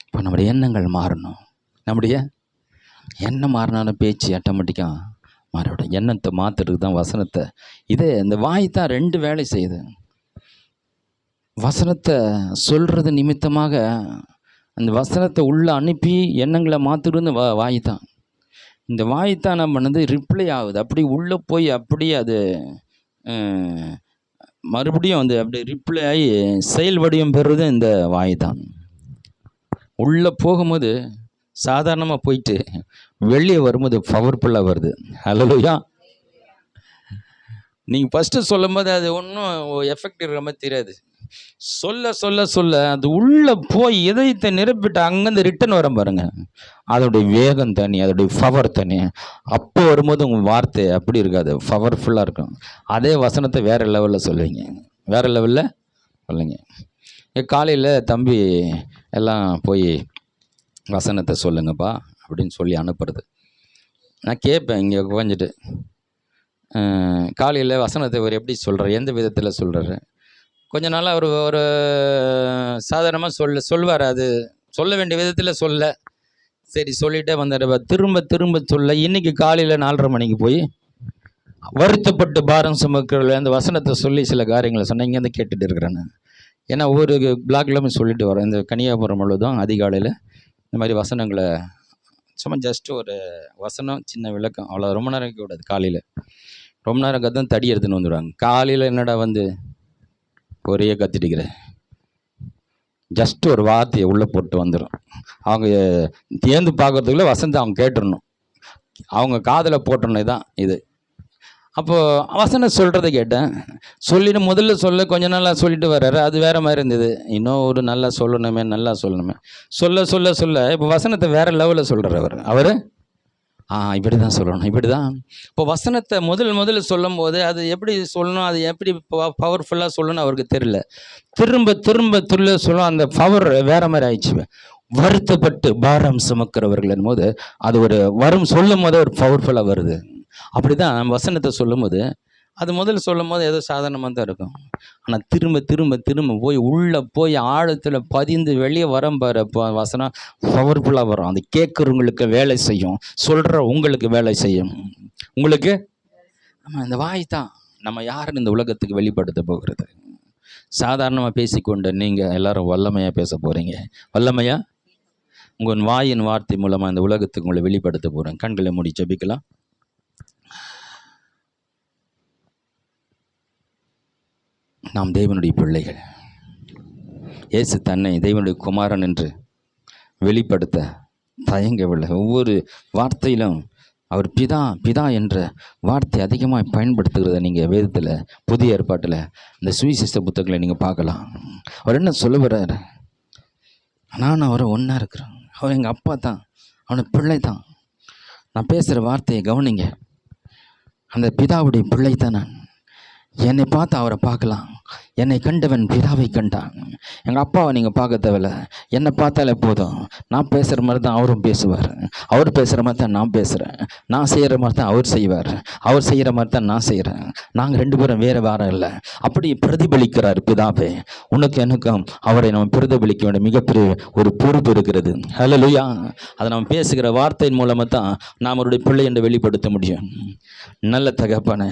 இப்போ நம்முடைய எண்ணங்கள் மாறணும். நம்முடைய எண்ணம் மாறினாலும் பேச்சு ஆட்டோமேட்டிக்காக மாறிவிடும். எண்ணத்தை மாற்றுறதுக்கு தான் வசனத்தை, இதே இந்த வாய் தான் 2 வேலை செய்யுது. வசனத்தை சொல்கிறது நிமித்தமாக அந்த வசனத்தை உள்ளே அனுப்பி எண்ணங்களை மாற்றுறது வாய் தான். இந்த வாய் தான் நம்ம பண்ணது ரிப்ளை ஆகுது. அப்படி உள்ளே போய் அப்படியே அது மறுபடியும் அப்படி ரிப்ளை ஆகி செயல் வடிவம் பெறுறது இந்த வாய் தான். உள்ளே போகும்போது சாதாரணமாக போயிட்டு வெளியே வரும்போது பவர்ஃபுல்லாக வருது. ஹல்லேலூயா. நீங்கள் ஃபஸ்ட்டு சொல்லும் போது அது ஒன்றும் எஃபெக்ட் இருக்கிற மாதிரி தெரியாது. சொல்ல சொல்ல சொல்ல அது உள்ளே போய் இதயத்தை நிரப்பிட்டு அங்கேருந்து ரிட்டன் வர பாருங்க, அதோடைய வேகம் தனி, அதோடைய பவர் தனி. அப்போ வரும்போது உங்கள் வார்த்தை அப்படி இருக்காது, பவர்ஃபுல்லாக இருக்கும். அதே வசனத்தை வேறு லெவலில் சொல்லுவீங்க, வேறு லெவலில் சொல்லுங்க. காலையில் தம்பி எல்லாம் போய் வசனத்தை சொல்லுங்கப்பா அப்படின்னு சொல்லி அனுப்புறது. நான் கேட்பேன் இங்கே உட்காந்துட்டு, காலையில் வசனத்தை அவர் எப்படி சொல்கிறார், எந்த விதத்தில் சொல்கிறாரு. கொஞ்ச நாள் அவர் ஒரு சாதாரணமாக சொல்வார், அது சொல்ல வேண்டிய விதத்தில் சொல்ல, சரி சொல்லிகிட்டே வந்தார். திரும்ப திரும்ப சொல்ல இன்றைக்கி காலையில் 4:30 மணிக்கு போய் வருத்தப்பட்டு பாரம் சுமக்கிறவர்கள் அந்த வசனத்தை சொல்லி சில காரியங்களை சொன்னேன். இங்கேருந்து கேட்டுட்டு இருக்கிறேன். ஏன்னா ஒவ்வொரு பிளாக்லாமே சொல்லிட்டு வரேன். இந்த கன்னியாகுமரி முழுவதும் அதிகாலையில் இந்த மாதிரி வசனங்களை சும்மா ஜஸ்ட் ஒரு வசனம், சின்ன விளக்கம், அவ்வளோ. ரொம்ப நேரம் கூடாது. காலையில் ரொம்ப நேரம் கற்று தடி எடுத்துன்னு வந்துடுவாங்க. காலையில் என்னடா ஒரே கத்திட்டுக்கிற, ஜஸ்ட் ஒரு வார்த்தையை உள்ளே போட்டு வந்துடும். அவங்க தேர்ந்து பார்க்குறதுக்குள்ளே வசனத்தை அவங்க கேட்டுடணும், அவங்க காதில் போட்டணும். இதுதான் இது. அப்போது வசனம் சொல்கிறத கேட்டேன். சொல்லிட்டு முதல்ல சொல்ல கொஞ்ச நாளாக சொல்லிட்டு வர்றாரு, அது வேறு மாதிரி இருந்தது. இன்னும் ஒரு நல்லா சொல்லணுமே, நல்லா சொல்லணுமே, சொல்ல சொல்ல சொல்ல இப்போ வசனத்தை வேறு லெவலில் சொல்கிறார் அவர். இப்படி தான் சொல்லணும், இப்படி தான். இப்போ வசனத்தை முதல்ல சொல்லும் போது அது எப்படி சொல்லணும், அது எப்படி பவர்ஃபுல்லாக சொல்லணும் அவருக்கு தெரியல. திரும்ப திரும்ப சொல்லும், அந்த பவர் வேறு மாதிரி ஆயிடுச்சு. வருத்தப்பட்டு பாரம் சுமக்கிறவர்கள் போது அது ஒரு வரும் சொல்லும் போது ஒரு பவர்ஃபுல்லாக வருது. அப்படி தான் நம்ம வசனத்தை சொல்லும் போது அது முதல்ல சொல்லும் போது ஏதோ சாதாரணமாக தான் இருக்கும். ஆனால் திரும்ப திரும்ப திரும்ப போய் உள்ளே போய் ஆழத்தில் பதிந்து வெளியே வரம்பாரு வசனம் பவர்ஃபுல்லாக வரும். அது கேட்குறவங்களுக்கு வேலை செய்யும், சொல்கிற உங்களுக்கு வேலை செய்யும். உங்களுக்கு ஆமாம், இந்த வாய் தான் நம்ம யாருன்னு இந்த உலகத்துக்கு வெளிப்படுத்த போகிறது. சாதாரணமாக பேசிக்கொண்டு நீங்கள் எல்லாரும் வல்லமையாக பேச போகிறீங்க. வல்லமையாக உங்கள் வாயின் வார்த்தை மூலமாக இந்த உலகத்துக்கு உங்களை வெளிப்படுத்த போகிறேன். கண்களை மூடி ஜெபிக்கலாம். நாம் தேவனுடைய பிள்ளைகள். இயேசு தன்னை தேவனுடைய குமாரன் என்று வெளிப்படுத்த தயங்கவில்லை. ஒவ்வொரு வார்த்தையிலும் அவர் பிதா பிதா என்ற வார்த்தை அதிகமாக பயன்படுத்துகிறத நீங்கள் வேதத்தில் புதிய ஏற்பாட்டில் இந்த சுவிசேஷ புத்தகங்களை நீங்கள் பார்க்கலாம். அவர் என்ன சொல்ல வர்றாரு? நான் அவரை ஒன்றா இருக்கிறேன், அவர் எங்கள் அப்பா தான், அவனை பிள்ளை தான். நான் பேசுகிற வார்த்தையை கவனிங்க. அந்த பிதாவுடைய பிள்ளை தான் நான். என்னை பார்த்து அவரை பார்க்கலாம். என்னை கண்டவன் பிதாவை கண்டான். எங்கள் அப்பாவை நீங்கள் பார்க்க தேவையில்ல, என்னை பார்த்தாலே போதும். நான் பேசுகிற மாதிரி தான் அவரும் பேசுவார், அவர் பேசுகிற மாதிரி தான் நான் பேசுகிறேன், நான் செய்கிற மாதிரி தான் அவர் செய்வார், அவர் செய்கிற மாதிரி தான் நான் செய்கிறேன். நாங்கள் ரெண்டு பேரும் வேறு வேறு இல்லை. அப்படி பிரதிபலிக்கிறார் பிதாவே. உனக்கு எனக்கும் அவரை நம்ம பிரதிபலிக்க வேண்டிய மிகப்பெரிய ஒரு பொறுப்பு இருக்கிறது. ஹல்லேலூயா. அதை நம்ம பேசுகிற வார்த்தையின் மூலமாக தான் நாம் அவருடைய பிள்ளை என்று வெளிப்படுத்த முடியும். நல்ல தகப்பனே,